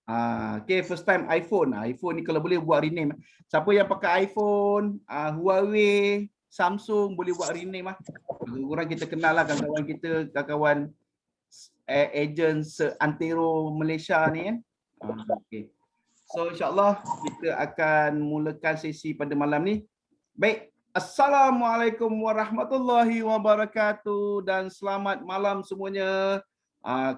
Okay, first time iPhone. iPhone ni kalau boleh buat rename. Siapa yang pakai iPhone, Huawei, Samsung boleh buat rename lah. Orang kita kenal lah kawan-kawan kita, kawan-kawan agent seantero Malaysia ni kan. Okay. So insyaAllah kita akan mulakan sesi pada malam ni. Baik. Assalamualaikum warahmatullahi wabarakatuh dan selamat malam semuanya.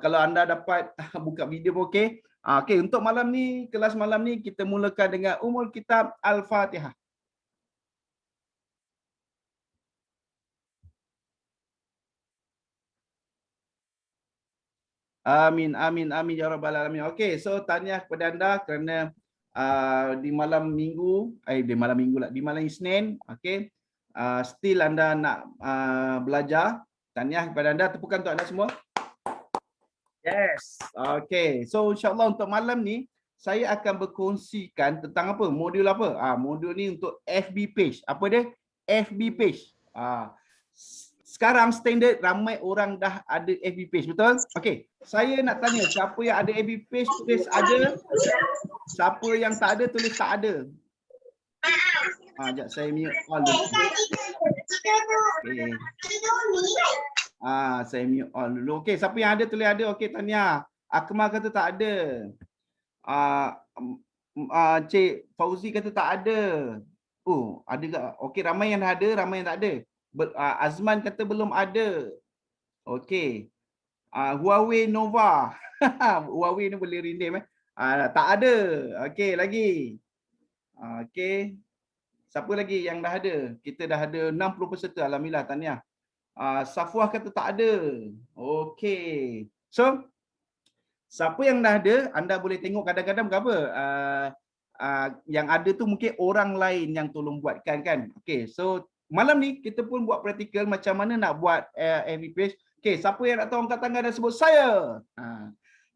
Kalau anda dapat buka video okey. Okey, untuk malam ni, kelas malam ni kita mulakan dengan Ummul Kitab Al-Fatihah. Amin, amin, amin ya rabbal alamin. Okey, so tahniah kepada anda kerana di malam minggu, di malam Isnin, okey. Still anda nak belajar. Tahniah kepada anda, tepukan untuk anda semua. Yes. Okey, so insyaAllah untuk malam ni saya akan berkongsikan tentang apa? Modul apa? Modul ni untuk FB page. Apa dia? FB page. Sekarang standard ramai orang dah ada FB page, betul? Okey, saya nak tanya siapa yang ada FB page tulis ada, siapa yang tak ada tulis tak ada. Sekejap saya mute all dulu. Okay. Saya mute all dulu. Okey, siapa yang ada tulis ada. Okey, Tania. Akmal kata tak ada. Cik Fauzi kata tak ada. Oh, ada ke? Okey, ramai yang ada, ramai yang tak ada. Azman kata belum ada. Okey. Huawei Nova. Huawei ni boleh rename tak ada. Okey, lagi. Okey. Siapa lagi yang dah ada? Kita dah ada 60 peserta. Alhamdulillah, tahniah. Safwah kata tak ada. Okey. So, siapa yang dah ada, anda boleh tengok kadang-kadang berapa? Yang ada tu mungkin orang lain yang tolong buatkan kan. Okey, so malam ni kita pun buat praktikal macam mana nak buat FB page. Okey, siapa yang nak tahu angkat tangan dan sebut saya?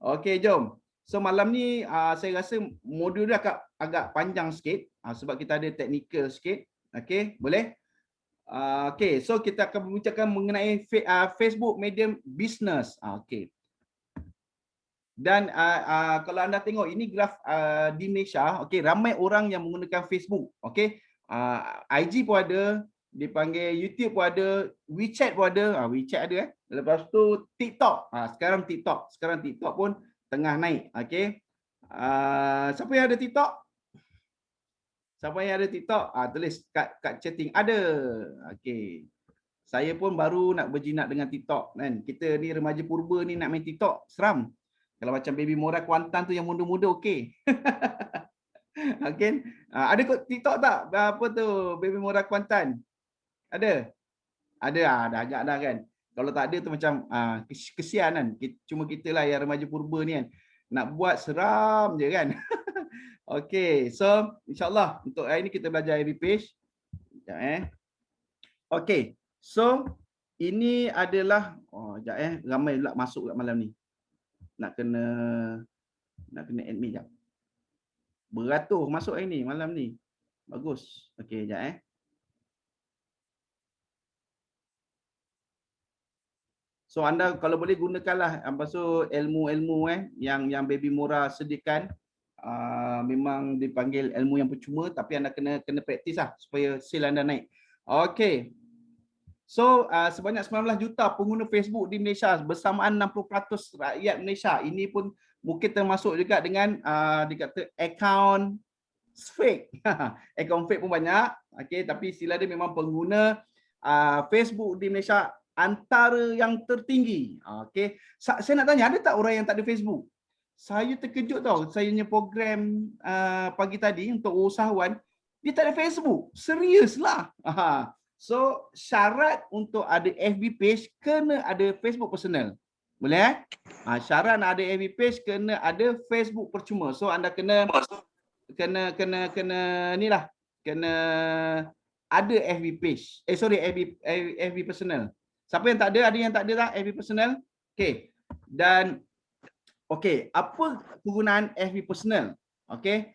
Okey, jom. So malam ni saya rasa modul dia agak panjang sikit sebab kita ada teknikal sikit. Okey, boleh? Okey, so kita akan membicarakan mengenai Facebook Medium Business. Okey. Dan kalau anda tengok ini graf di Malaysia, okey, ramai orang yang menggunakan Facebook. Okey, IG pun ada, dipanggil YouTube pun ada, WeChat pun ada. WeChat ada. Lepas tu TikTok. Sekarang TikTok pun tengah naik. Okey. Siapa yang ada TikTok? Siapa yang ada TikTok? Tulis kat chatting ada. Okey. Saya pun baru nak berjinak dengan TikTok kan. Kita ni remaja purba ni nak main TikTok, seram. Kalau macam Baby Mora Kuantan tu yang muda-muda okey. Okey. Ada kot TikTok tak? Apa tu Baby Mora Kuantan? Ada? Ada, dah ajak dah kan. Kalau tak ada tu macam kesian kan. Cuma kita lah yang remaja purba ni kan. Nak buat seram je kan. Okey, so insyaAllah untuk hari ni kita belajar FB page. Sekejap Okey, so ini adalah, sekejap ramai pula masuk kat malam ni. Nak kena admin jap. Beratus masuk hari ni malam ni. Bagus. Okey, sekejap So anda kalau boleh gunakanlah apa so ilmu-ilmu yang Baby Mora sediakan. Memang dipanggil ilmu yang percuma tapi anda kena praktis lah supaya skill anda naik. Okey. So sebanyak 19 juta pengguna Facebook di Malaysia bersamaan 60% rakyat Malaysia. Ini pun mungkin termasuk juga dengan dikata akaun fake. Akaun fake pun banyak. Okey, tapi istilah dia memang pengguna Facebook di Malaysia antara yang tertinggi. Okey. Saya nak tanya, ada tak orang yang tak ada Facebook? Saya terkejut tau. Saya punya program pagi tadi untuk usahawan, dia tak ada Facebook. Serius lah. So, syarat untuk ada FB page kena ada Facebook personal. Boleh syarat nak ada FB page kena ada Facebook percuma. So, anda kena inilah. Kena ada FB page. FB personal. Siapa yang tak ada? Ada yang tak ada tak FB personal? Okey. Dan okey, apa kegunaan FB personal? Okey.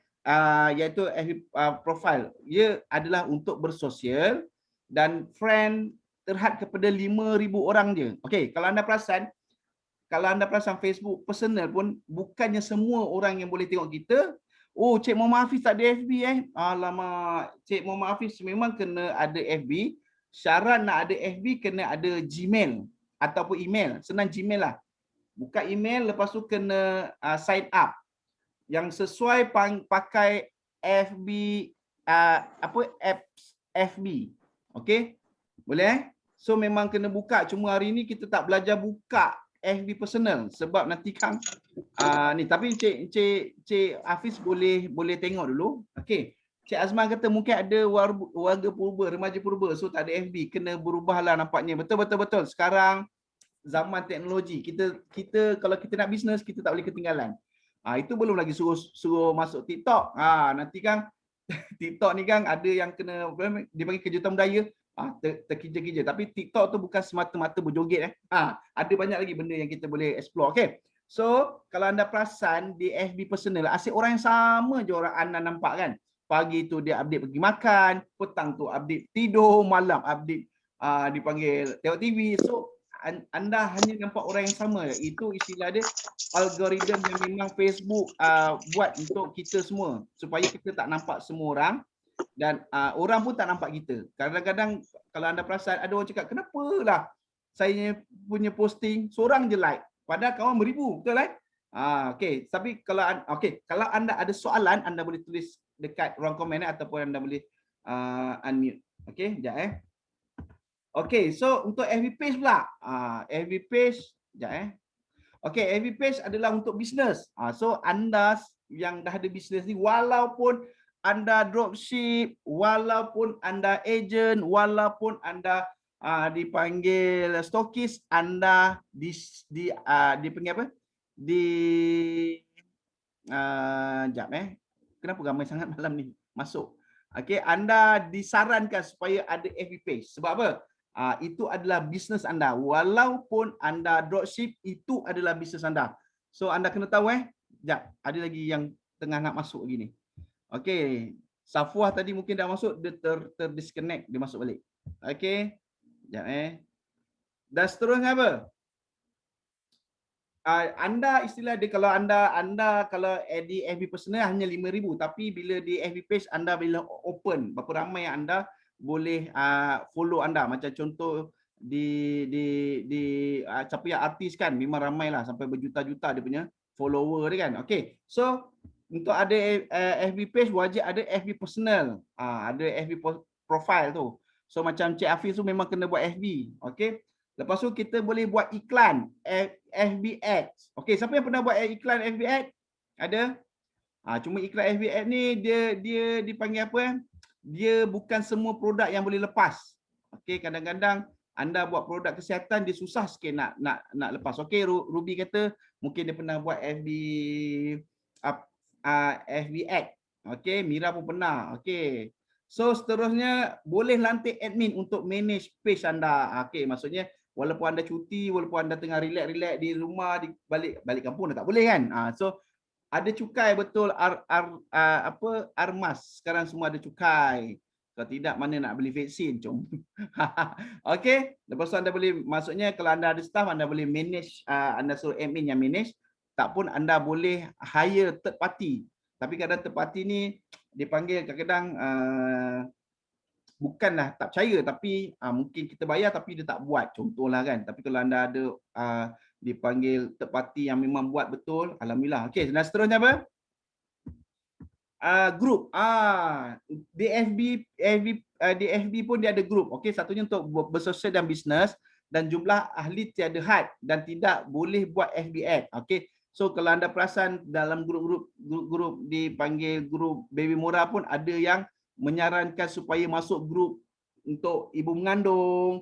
Iaitu FB profile. Ia adalah untuk bersosial dan friend terhad kepada 5,000 orang je. Okey, kalau anda perasan kalau anda perasan Facebook personal pun bukannya semua orang yang boleh tengok kita. Oh, Cik Muhammad Hafiz tak ada FB Alamak, Cik Muhammad Hafiz memang kena ada FB. Syarat nak ada FB kena ada Gmail ataupun email. Senang Gmail lah. Buka email, lepas tu kena sign up. Yang sesuai pakai FB, apps FB. Okey? Boleh? So memang kena buka. Cuma hari ni kita tak belajar buka FB personal sebab nanti kan ni, tapi Cik Hafiz boleh tengok dulu. Okey. Cik Azman kata mungkin ada warga purba, remaja purba, so tak ada FB, kena berubahlah nampaknya. Betul. Sekarang zaman teknologi, kita kalau kita nak bisnes kita tak boleh ketinggalan. Itu belum lagi suruh masuk TikTok. Nanti kan TikTok ni kan ada yang kena dia panggil kejutan budaya, terkija-kija. Tapi TikTok tu bukan semata-mata berjoget ada banyak lagi benda yang kita boleh explore. Okey. So, kalau anda perasan di FB personal, asyik orang yang sama je orang anda nampak kan. Pagi tu dia update pergi makan, petang tu update tidur, malam update dipanggil tengok TV. So, anda hanya nampak orang yang sama. Itu istilah dia algoritma yang memang Facebook buat untuk kita semua supaya kita tak nampak semua orang dan orang pun tak nampak kita. Kadang-kadang kalau anda perasan ada orang cakap, kenapa lah saya punya posting seorang je like padahal kawan beribu, betul kan? Okey, tapi kalau anda ada soalan anda boleh tulis dekat ruang komen ataupun anda boleh unmute. Okey, sekejap Okey, so untuk FB page pula. FB page, sekejap Okey, FB page adalah untuk bisnes. So anda yang dah ada bisnes ni, walaupun anda dropship, walaupun anda agent, walaupun anda dipanggil stokis, anda dipanggil apa? Jap Kenapa ramai sangat malam ni masuk? Okey, anda disarankan supaya ada FB page. Sebab apa? Itu adalah bisnes anda. Walaupun anda dropship, itu adalah bisnes anda. So anda kena tahu Sekejap, ada lagi yang tengah nak masuk lagi ni. Okey, Safwah tadi mungkin dah masuk, dia terdisconnect, dia masuk balik. Okey. Sekejap Dan seterusnya apa? Anda istilah dia, kalau anda kalau di FB personal hanya 5,000, tapi bila di FB page anda bila open, berapa ramai yang anda boleh follow anda. Macam contoh di siapa yang artis kan memang ramai lah, sampai berjuta-juta dia punya follower dia kan. Okey. So untuk ada FB page wajib ada FB personal. Ada FB profile tu. So macam Cik Hafiz tu memang kena buat FB. Okey. Lepas tu kita boleh buat iklan FB Ads. Okey, siapa yang pernah buat iklan FB Ads? Ada? Cuma iklan FB Ads ni dia dipanggil apa? Dia bukan semua produk yang boleh lepas. Okey, kadang-kadang anda buat produk kesihatan dia susah sikit nak lepas. Okey, Ruby kata mungkin dia pernah buat FB Ads. Okey, Mira pun pernah. Okey. So seterusnya boleh lantik admin untuk manage page anda. Okey, maksudnya walaupun anda cuti, walaupun anda tengah relax di rumah, di balik kampung dah tak boleh kan. So ada cukai betul, Armas sekarang semua ada cukai. Kalau tidak mana nak beli vaksin, Okey, lepas tu anda boleh, maksudnya kalau anda ada staff anda boleh manage, anda suruh admin yang manage. Tak pun anda boleh hire third party. Tapi kadang third party ni dipanggil kadang-kadang bukanlah tak percaya, tapi mungkin kita bayar tapi dia tak buat, contohlah kan. Tapi kalau anda ada dipanggil third party yang memang buat betul, alhamdulillah. Okey, dan seterusnya apa? Group. Di FB pun dia ada group. Okey, satunya untuk bersosial dan bisnes, dan jumlah ahli tiada had dan tidak boleh buat FB ad. Okey. So kalau anda perasan dalam grup dipanggil grup baby murah pun ada yang menyarankan supaya masuk grup untuk ibu mengandung,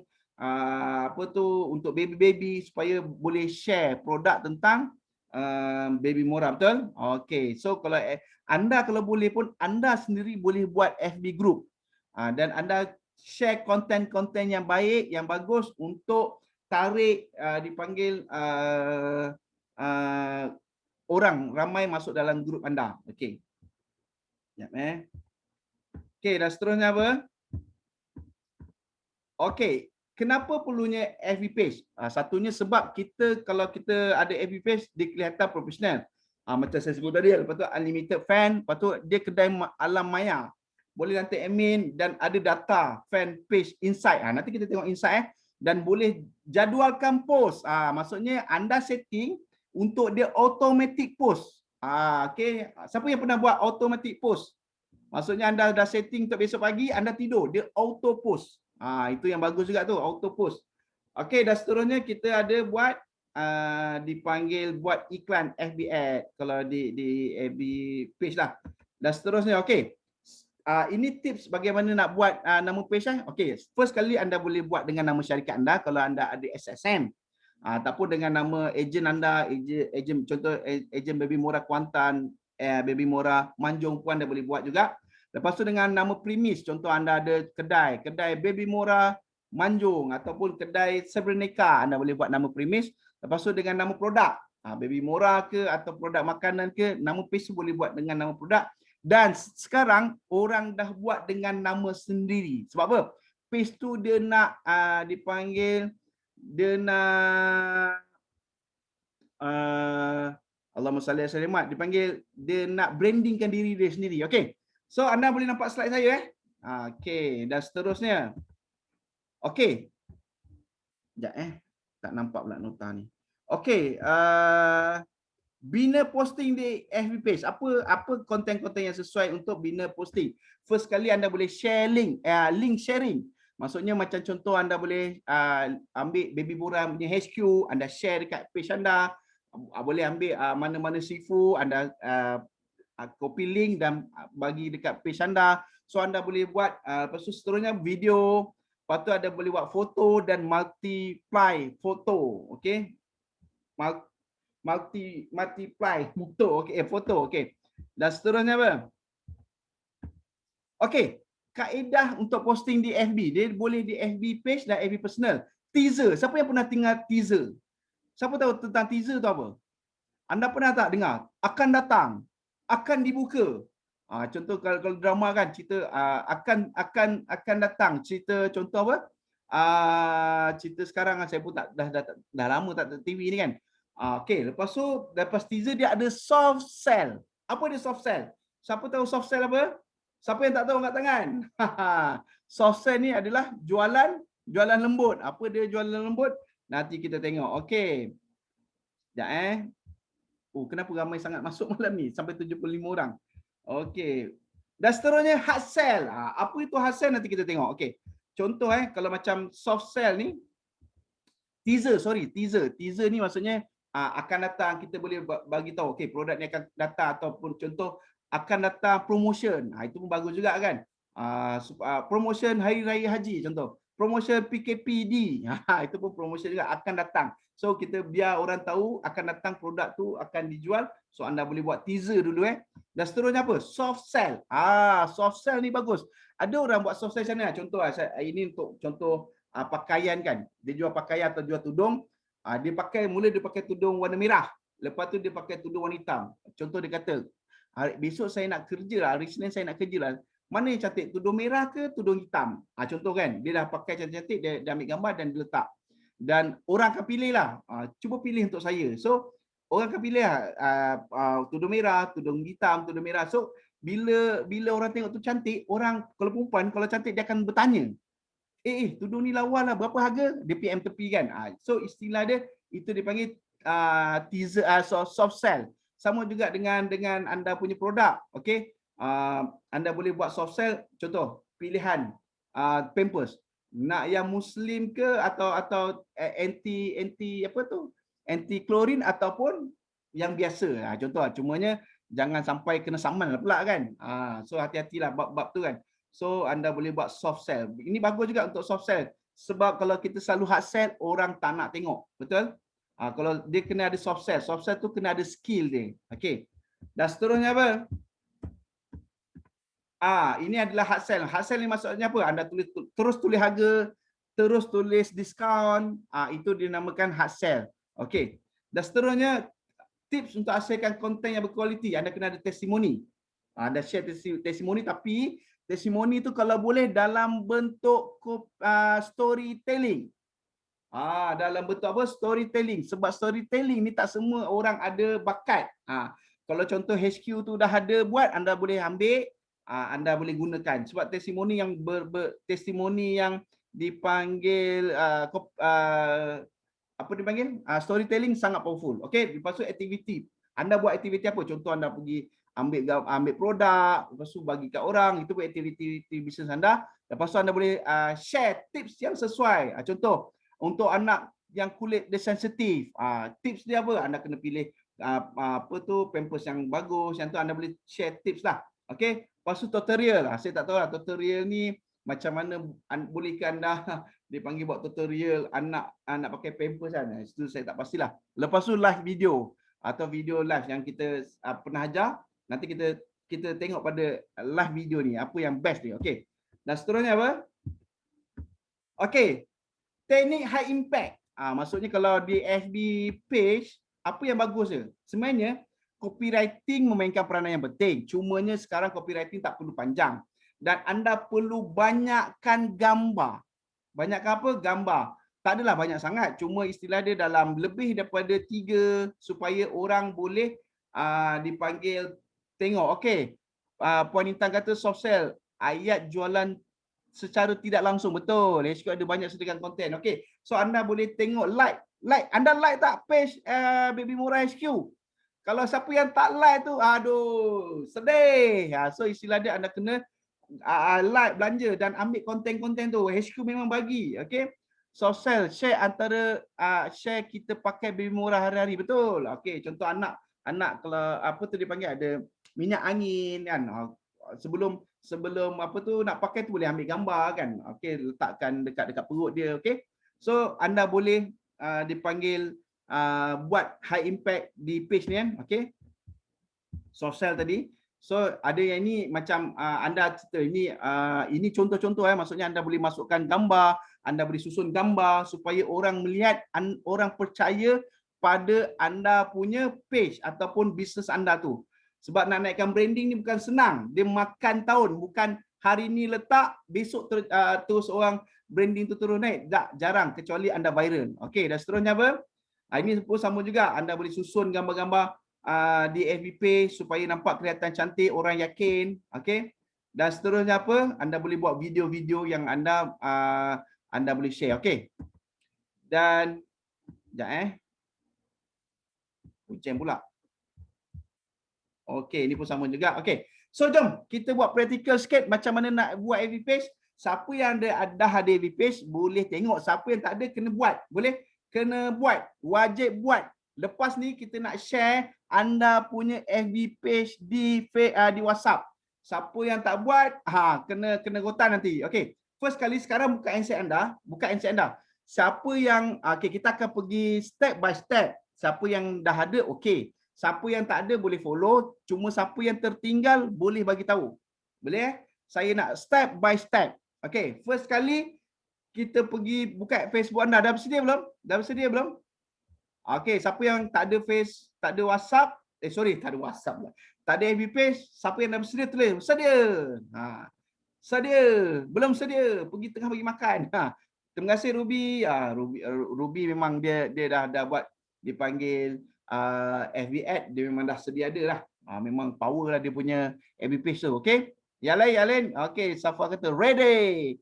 untuk baby supaya boleh share produk tentang baby murah, betul? Okey. So kalau anda kalau boleh pun anda sendiri boleh buat FB group. Dan anda share konten-konten yang baik, yang bagus untuk tarik dipanggil orang ramai masuk dalam grup anda. Okey. Sekejap Okey, dan seterusnya apa? Okey. Kenapa perlunya FB page? Satunya sebab kita kalau kita ada FB page dia kelihatan profesional. Macam saya sebut tadi, lepas tu unlimited fan, lepas tu dia kedai alam maya. Boleh nanti admin dan ada data fan page insight. Nanti kita tengok insight dan boleh jadualkan post. Maksudnya anda setting untuk dia automatic post. Okey, siapa yang pernah buat automatic post? Maksudnya anda dah setting untuk besok pagi, anda tidur, dia auto post. Itu yang bagus juga tu, auto post. Okey, dan seterusnya kita ada buat dipanggil buat iklan FB ad kalau di FB page lah. Dan seterusnya, okey. Ini tips bagaimana nak buat nama page lah. Okey, first kali anda boleh buat dengan nama syarikat anda kalau anda ada SSM. Ataupun dengan nama ejen anda, ejen contoh ejen Baby Mora Kuantan, Baby Mora Manjung pun anda boleh buat juga. Lepas tu dengan nama premis, contoh anda ada kedai Baby Mora Manjung ataupun kedai Sabreneka, anda boleh buat nama premis. Lepas tu dengan nama produk, Baby Mora ke atau produk makanan ke, nama page boleh buat dengan nama produk. Dan sekarang orang dah buat dengan nama sendiri. Sebab apa? Page tu dia nak dipanggil, dia nak Allahumma salli ala sayyidina Muhammad, dipanggil dia nak brandingkan diri dia sendiri. Okey. So anda boleh nampak slide saya okey, dan seterusnya. Okey. Sekejap tak nampak pula nota ni. Okey, bina posting di FB page. Apa konten-konten yang sesuai untuk bina posting? First kali anda boleh share link sharing. Maksudnya macam contoh anda boleh ambil Baby Mora punya HQ, anda share dekat page anda. Boleh ambil mana-mana sifu, anda copy link dan bagi dekat page anda. So anda boleh buat, lepas tu seterusnya video, lepas tu ada boleh buat foto dan multiply foto. Okey. Multiply foto. Okey, foto. Okey. Dan seterusnya apa? Okey. Kaedah untuk posting di FB, dia boleh di FB page dan FB personal. Teaser, siapa yang pernah dengar teaser? Siapa tahu tentang teaser tu apa? Anda pernah tak dengar? Akan datang, akan dibuka. Contoh kalau drama kan, cerita akan datang. Cerita contoh apa? Cerita sekarang saya pun dah lama tak tengok TV ni kan. Okey, lepas tu lepas teaser dia ada soft sell. Apa dia soft sell? Siapa tahu soft sell apa? Siapa yang tak tahu angkat tangan? Soft sell ni adalah jualan lembut. Apa dia jualan lembut? Nanti kita tengok. Okey. Sekejap kenapa ramai sangat masuk malam ni? Sampai 75 orang. Okey. Dan seterusnya hard sell. Apa itu hard sell nanti kita tengok. Okey. Contoh kalau macam soft sell ni, teaser. Teaser ni maksudnya akan datang, kita boleh bagi tahu okey produk ni akan datang, ataupun contoh akan datang promotion. Itu pun bagus juga kan. Promotion hari raya haji contoh. Promotion PKPD. Itu pun promotion juga akan datang. So kita biar orang tahu akan datang produk tu akan dijual. So anda boleh buat teaser dulu Dan seterusnya apa? Soft sell. Soft sell ni bagus. Ada orang buat soft sell macam mana? Contoh ini untuk contoh pakaian kan. Dia jual pakaian atau jual tudung. Dia pakai tudung warna merah. Lepas tu dia pakai tudung warna hitam. Contoh dia kata, besok saya nak kerja lah, hari Senin saya nak kerja lah. Mana yang cantik? Tudung merah ke tudung hitam? Contoh kan, dia dah pakai cantik-cantik, dia ambil gambar dan dia letak. Dan orang akan pilih lah. Cuba pilih untuk saya. So, orang akan pilih tudung merah, tudung hitam, tudung merah. So, bila orang tengok tu cantik, orang kalau perempuan, kalau cantik dia akan bertanya. Tudung ni lawa lah, berapa harga? Dia PM tepi kan. So, istilah dia, itu dipanggil teaser, soft sell. Sama juga dengan anda punya produk. Okey. Anda boleh buat soft sell, contoh pilihan Pampers. Nak yang muslim ke atau anti apa tu? Anti klorin ataupun yang biasa. Contoh cumanya jangan sampai kena saman pula kan. So hati-hatilah bab-bab tu kan. So anda boleh buat soft sell. Ini bagus juga untuk soft sell. Sebab kalau kita selalu hard sell, orang tak nak tengok. Betul? Kalau dia kena ada soft sell. Soft sell tu kena ada skill dia. Okey. Dan seterusnya apa? Ini adalah hard sell. Hard sell ni maksudnya apa? Anda terus tulis harga, terus tulis diskaun. Itu dinamakan hard sell. Okey. Dan seterusnya tips untuk hasilkan konten yang berkualiti. Anda kena ada testimoni. Anda share testimoni tapi testimoni tu kalau boleh dalam bentuk storytelling. Dalam bentuk apa? Storytelling. Sebab storytelling ni tak semua orang ada bakat. Kalau contoh HQ tu dah ada buat, anda boleh ambil, anda boleh gunakan. Sebab testimoni yang testimoni yang dipanggil apa dipanggil? Storytelling sangat powerful. Okey, lepas tu aktiviti. Anda buat aktiviti apa? Contoh anda pergi ambil produk, lepas tu bagi kat orang, itu aktiviti bisnes anda. Lepas tu anda boleh share tips yang sesuai. Contoh, untuk anak yang kulit dia sensitif, tips dia apa? Anda kena pilih apa tu pampers yang bagus, yang tu anda boleh share tips lah. Okey, lepas tu tutorial. Saya tak tahu lah tutorial ni macam mana bolehkan anda dipanggil buat tutorial anak pakai pampers kan. Itu saya tak pastilah. Lepas tu live video atau video live yang kita pernah ajar, nanti kita tengok pada live video ni apa yang best ni. Okey. Dan seterusnya apa? Okey. Teknik high impact. Maksudnya kalau di FB page, apa yang bagus je? Sebenarnya copywriting memainkan peranan yang penting. Cumanya sekarang copywriting tak perlu panjang dan anda perlu banyakkan gambar. Banyakkan apa? Gambar. Tak adalah banyak sangat. Cuma istilah dia dalam lebih daripada 3 supaya orang boleh dipanggil tengok. Okey. Puan Intan kata soft sell. Ayat jualan secara tidak langsung. Betul. HQ ada banyak sediakan konten. Okey. So anda boleh tengok like. Anda like tak page Baby Murah HQ? Kalau siapa yang tak like tu, aduh, sedih. So istilah dia anda kena like, belanja dan ambil konten-konten tu. HQ memang bagi. Okey. Soft sell, share antara share kita pakai Baby Murah hari-hari. Betul. Okey, contoh anak kalau apa tu dipanggil ada minyak angin kan. Sebelum apa tu nak pakai tu boleh ambil gambar kan. Okey, letakkan dekat perut dia. Okey. So anda boleh dipanggil buat high impact di page ni kan. Okey. Soft sell tadi. So ada yang ini macam anda cerita ini contoh-contoh maksudnya anda boleh masukkan gambar, anda boleh susun gambar supaya orang melihat, orang percaya pada anda punya page ataupun bisnes anda tu. Sebab nak naikkan branding ni bukan senang. Dia makan tahun, bukan hari ni letak, besok terus orang branding tu terus naik. Tak, jarang kecuali anda viral. Okey, dan seterusnya apa? Ini pun sama juga. Anda boleh susun gambar-gambar di FB page supaya nampak kelihatan cantik, orang yakin. Okey. Dan seterusnya apa? Anda boleh buat video-video yang anda boleh share. Okey. Dan sekejap hujan pula. Okey, ini pun sama juga. Okey. So jom kita buat practical sikit macam mana nak buat FB page. Siapa yang dah ada FB page boleh tengok, siapa yang tak ada kena buat. Boleh? Kena buat. Wajib buat. Lepas ni kita nak share anda punya FB page di WhatsApp. Siapa yang tak buat, kena rotan nanti. Okey. First kali sekarang buka handset anda, Siapa yang kita akan pergi step by step. Siapa yang dah ada okey. Siapa yang tak ada boleh follow, cuma siapa yang tertinggal boleh bagi tahu. Boleh? Saya nak step by step. Okey, first kali kita pergi buka Facebook anda. Dah bersedia belum? Okey, siapa yang tak ada tak ada WhatsApp, tak ada WhatsApp lah. Tak ada FB page, siapa yang dah bersedia tulis, bersedia. Sedia. Belum sedia, pergi tengah bagi makan. Terima kasih Ruby. Ruby memang dia dah buat dipanggil FB ad, dia memang dah sedia ada lah. Memang power lah dia punya FB page tu. Okey. Yang lain. Okey, Safa kata ready.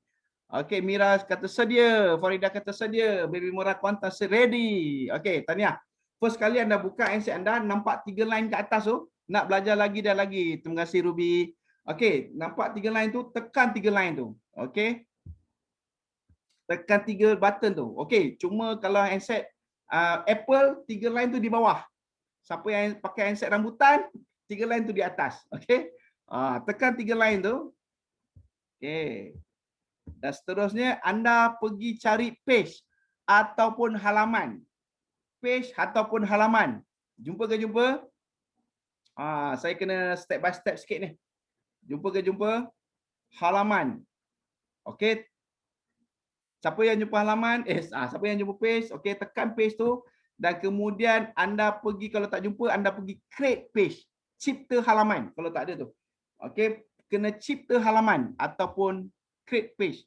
Okey, Mira kata sedia, Farida kata sedia, Baby Murah Kuantas ready. Okey, tahniah. First kali anda buka handset anda, nampak 3 line kat atas tu, nak belajar lagi dan lagi. Terima kasih Ruby. Okey, nampak 3 line tu, tekan 3 line tu. Okey. Tekan 3 button tu. Okey, cuma kalau handset Apple, 3 line tu di bawah. Siapa yang pakai handset rambutan, 3 line tu di atas. Okey. Tekan 3 line tu. Okey. Dan seterusnya anda pergi cari page ataupun halaman. Page ataupun halaman. Jumpa ke jumpa? Saya kena step by step sikit ni. Jumpa ke jumpa? Halaman. Okey. Siapa yang jumpa halaman? Siapa yang jumpa page? Okey, tekan page tu dan kemudian anda pergi, kalau tak jumpa anda pergi create page. Cipta halaman kalau tak ada tu. Okey, kena cipta halaman ataupun create page.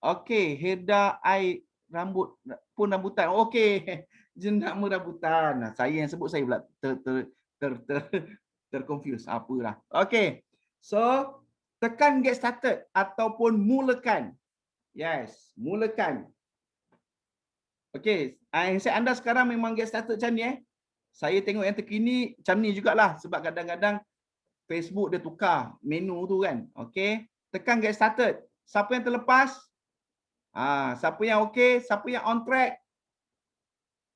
Okey, header I rambut pun rambutan. Okey, jenama rambutan. Nah, saya yang sebut saya pula terconfuse. Apalah. Okey. So, tekan get started ataupun mulakan. Yes, mulakan. Okey, handset anda sekarang memang get started macam ni Saya tengok yang terkini macam ni jugalah sebab kadang-kadang Facebook dia tukar menu tu kan. Okey, tekan get started. Siapa yang terlepas? Siapa yang okey, siapa yang on track?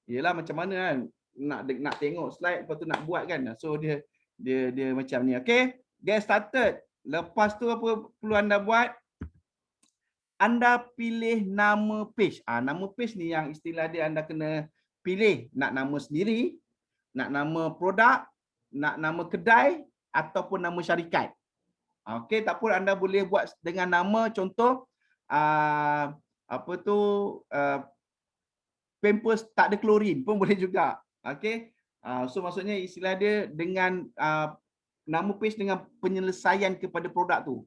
Yelah macam mana kan nak tengok slide lepas tu nak buat kan. So dia macam ni. Okey, get started. Lepas tu apa perlu anda buat? Anda pilih nama page. Nama page ni yang istilah dia anda kena pilih. Nak nama sendiri, nak nama produk, nak nama kedai ataupun nama syarikat. Okey, tak apa anda boleh buat dengan nama contoh Pampers tak ada klorin pun boleh juga. Okey. So maksudnya istilah dia dengan nama page dengan penyelesaian kepada produk tu.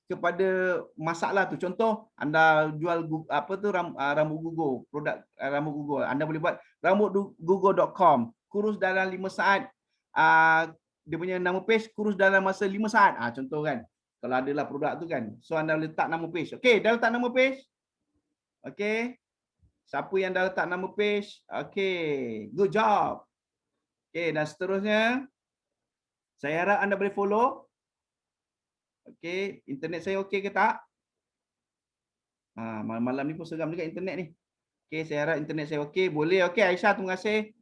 Kepada masalah tu. Contoh anda jual rambut gugur, produk rambut gugur. Anda boleh buat rambutgugur.com, kurus dalam 5 saat. Dia punya nama page kurus dalam masa 5 saat. Contoh kan. Kalau adalah produk tu kan. So anda letak nama page. Okey, dah letak nama page? Okey. Siapa yang dah letak nama page? Okey, good job. Okey, dan seterusnya saya harap anda boleh follow. Okey, internet saya okey ke tak? Malam ni pun seram juga internet ni. Okey, saya harap internet saya okey. Boleh. Okey, Aisyah, terima kasih.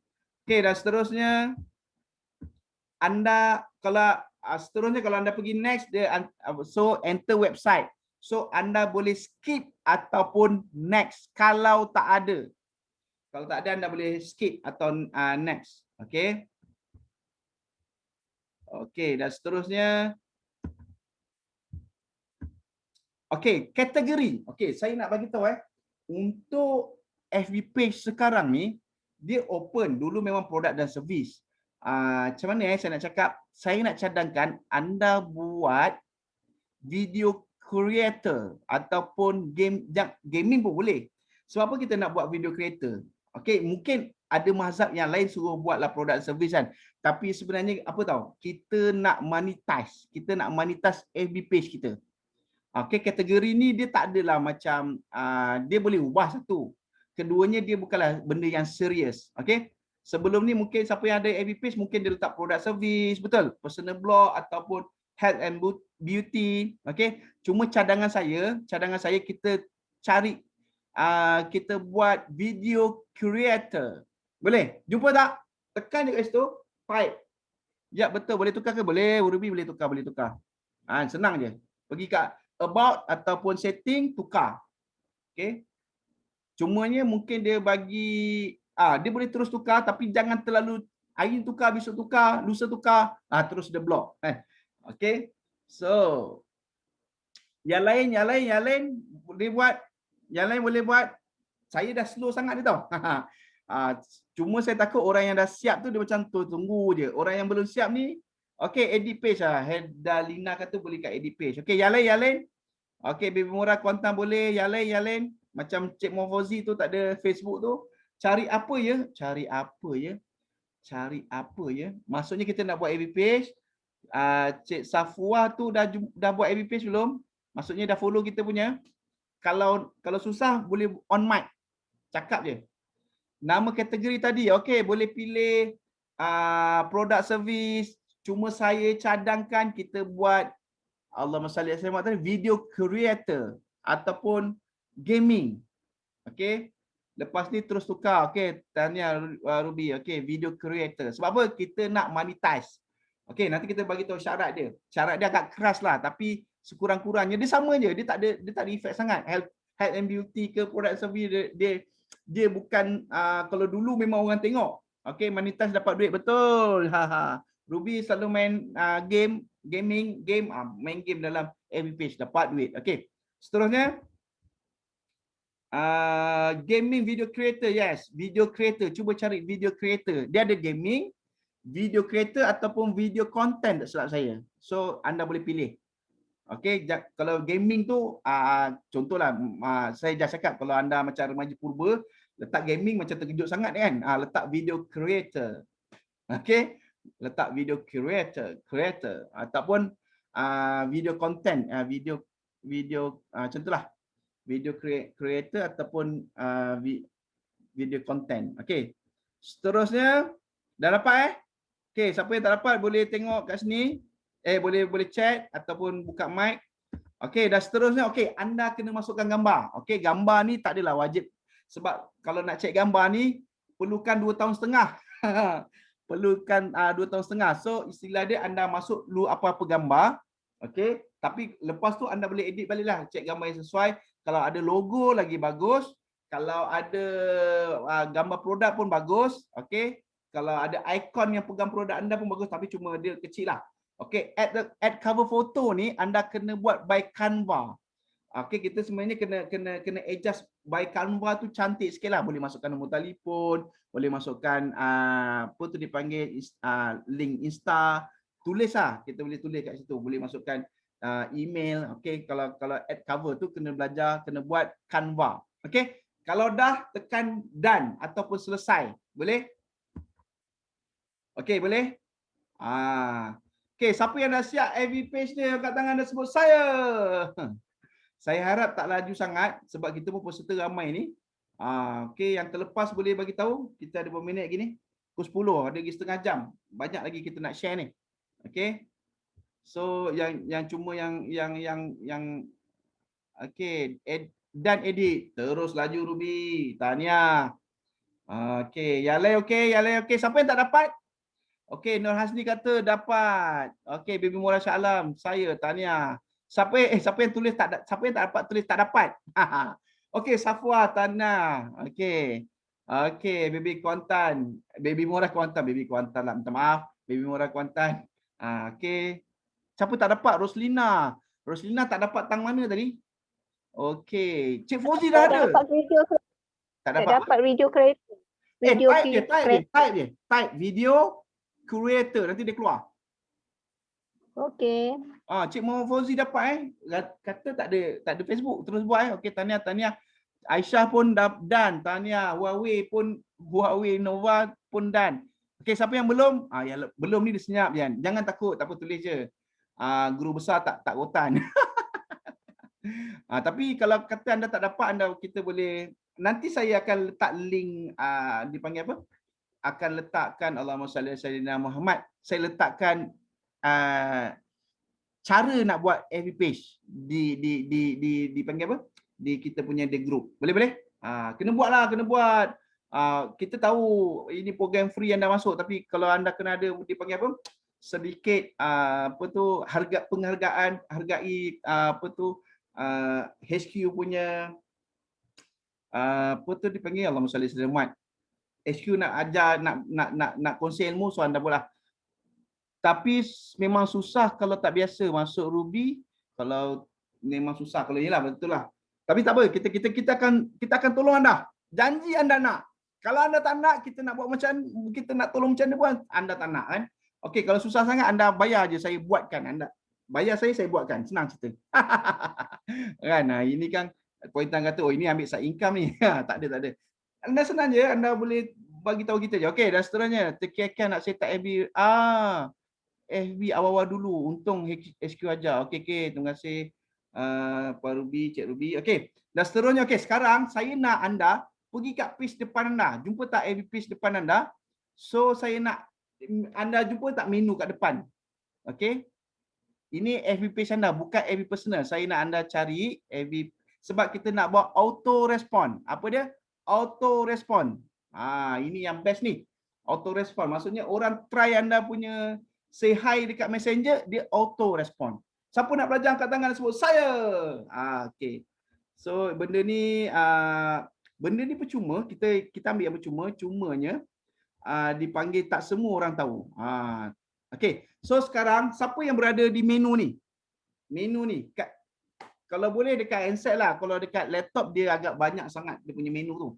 Okey, dan seterusnya anda seterusnya kalau anda pergi next dia so enter website. So anda boleh skip ataupun next kalau tak ada. Kalau tak ada anda boleh skip atau next. Okey. Okey, dan seterusnya okey, kategori. Okey, saya nak bagi tahu untuk FB page sekarang ni dia open. Dulu memang produk dan servis. Macam mana saya nak cakap? Saya nak cadangkan anda buat video creator ataupun gaming pun boleh. Sebab apa kita nak buat video creator? Okey, mungkin ada mazhab yang lain suruh buatlah produk servis kan. Tapi sebenarnya apa tahu? Kita nak monetize. Kita nak monetize FB page kita. Okey, kategori ni dia tak adalah macam dia boleh ubah satu. Keduanya dia bukanlah benda yang serius. Okey. Sebelum ni mungkin siapa yang ada FB page mungkin dia letak produk servis, betul? Personal blog ataupun health and beauty. Okey. Cuma cadangan saya kita cari kita buat video creator. Boleh? Jumpa tak? Tekan dekat situ, type. Ya, betul. Boleh tukar ke? Boleh. Ruby boleh tukar. Senang je. Pergi kat about ataupun setting, tukar. Okey. Cumanya mungkin dia bagi dia boleh terus tukar tapi jangan terlalu hari ni tukar, besok tukar, lusa tukar, terus dia block. Okey. So yang lain boleh buat. Yang lain boleh buat. Saya dah slow sangat ni tau. Cuma saya takut orang yang dah siap tu dia macam tu tunggu je. Orang yang belum siap ni okey, edit page Hedalina kata boleh kat edit page. Okey, yang lain. Okey, Baby Murah Kuantan boleh. Yang lain. Macam Cik Mofozi tu tak ada Facebook tu. Cari apa ya? Maksudnya kita nak buat FB page. Cik Safwa tu dah buat FB page belum? Maksudnya dah follow kita punya. Kalau susah boleh on mic. Cakap je. Nama kategori tadi. Okey, boleh pilih produk servis. Cuma saya cadangkan kita buat Allahumma salli alaihi wasallam video creator ataupun gaming. Okey. Lepas ni terus tukar. Okey, tanya Ruby. Okey, video creator. Sebab apa? Kita nak monetize. Okey, nanti kita bagi tahu syarat dia. Syarat dia agak keras lah tapi sekurang-kurangnya dia sama je. Dia tak ada efek sangat. Health and beauty ke produk service dia bukan kalau dulu memang orang tengok. Okey, monetize dapat duit betul. Ruby selalu main game main game dalam FB page dapat duit. Okey. Seterusnya gaming video creator, yes, video creator. Cuba cari video creator. Dia ada gaming, video creator ataupun video content tak silap saya. So anda boleh pilih. Okey, kalau gaming tu contohlah saya just cakap kalau anda macam remaja purba, letak gaming macam terkejut sangat kan. Letak video creator. Okey, letak video creator ataupun video content, video contohlah video creator ataupun video content. Okey. Seterusnya dah dapat Okey, siapa yang tak dapat boleh tengok kat sini. Boleh chat ataupun buka mic. Okey, dah seterusnya. Okey, anda kena masukkan gambar. Okey, gambar ni tak adalah wajib. Sebab kalau nak cek gambar ni perlukan 2 tahun setengah. Perlukan 2 tahun setengah. So istilah dia anda masuk dulu apa-apa gambar. Okey, tapi lepas tu anda boleh edit baliklah, cek gambar yang sesuai. Kalau ada logo lagi bagus, kalau ada gambar produk pun bagus. Okey, kalau ada ikon yang pegang produk anda pun bagus, tapi cuma dia kecil lah. Okey, add cover photo ni anda kena buat by Canva. Okey, kita sebenarnya kena adjust by Canva tu cantik sikitlah. Boleh masukkan nombor telefon, boleh masukkan apa tu dipanggil link Insta, tulislah. Kita boleh tulis kat situ. Boleh masukkan email. Okey, kalau add cover tu kena belajar, kena buat Canva. Okey, kalau dah tekan done ataupun selesai. Boleh? Okey, boleh? Okey, siapa yang dah siap FB page dia kat tangan dah sebut saya. Saya harap tak laju sangat sebab kita pun peserta ramai ni. Okey, yang terlepas boleh bagi tahu. Kita ada berapa minit lagi ni? Pukul 10, ada lagi setengah jam. Banyak lagi kita nak share ni. Okey. So yang cuma yang okey, dan edit. Terus laju Ruby. Tahniah. Okey, Yalai okey. Siapa yang tak dapat? Okey, Nur Hasni kata dapat. Okey, Baby Murah Shah Alam, saya tahniah. Siapa yang tulis siapa yang tak dapat tulis tak dapat. Okey, Safwa tahniah. Okey. Okey, Baby Kuantan. Baby Murah Kuantan lah. Minta maaf. Baby Murah Kuantan. Okey. Siapa tak dapat? Roslina. Roslina tak dapat tang mana tadi? Okey. Cik Fauzi dah ada. Tak dapat video creator. Type video creator, nanti dia keluar. Okey. Cik Muhammad Fauzi dapat kata tak ada Facebook, terus buat Okey, tahniah. Aisyah pun dah done, tahniah. Huawei Nova pun done. Okey, siapa yang belum? Yang belum ni dia senyap Jan. Jangan takut, tak apa, tulis je. Guru besar tak rotan. Tapi kalau kata anda tak dapat, kita boleh nanti saya akan letak link dipanggil apa? Akan letakkan Allahumma salli ala sayyidina Muhammad. Saya letakkan cara nak buat FB page dipanggil apa? Di kita punya the group. Boleh? Kena buat. Kita tahu ini program free anda masuk, tapi kalau anda kena ada dipanggil apa? Sedikit penghargaan, hargai HQ punya dipanggil Allahumma salli ala sayyidina Muhammad. HQ nak ajar, nak kongsi ilmu, so anda boleh. Tapi memang susah kalau tak biasa masuk Ruby. Kalau memang susah, kalau iyalah betul lah. Tapi tak apa, kita akan tolong anda. Janji anda nak. Kalau anda tak nak, kita nak buat macam, kita nak tolong macam mana pun anda tak nak kan. Okey, kalau susah sangat anda bayar je, saya buatkan. Anda bayar saya buatkan. Senang cerita. Kan, ini kan Pointan kata, ini ambil side income ni. Tak ada. Anda senang je, anda boleh bagi tahu kita je. Okey, dan seterusnya, terkiakan nak set up FB. FB awal-awal dulu, untung HQ aja. Okey, terima kasih Pak Ruby, Cik Ruby. Okey, dan seterusnya, sekarang saya nak anda pergi kat page depan anda. Jumpa tak FB page depan anda? So saya nak anda jumpa tak menu kat depan? Okey. Ini FB page anda, bukan FB personal. Saya nak anda cari FB sebab kita nak buat auto respond. Apa dia? Auto respond. Ini yang best ni. Auto respond. Maksudnya orang try anda punya say hi dekat Messenger, dia auto respond. Siapa nak belajar angkat tangan sebut saya? Okey. So benda ni percuma, kita ambil yang percuma, cumanya dipanggil tak semua orang tahu. Okey. So sekarang siapa yang berada di menu ni? Menu ni kalau boleh dekat handset lah. Kalau dekat laptop dia agak banyak sangat dia punya menu tu.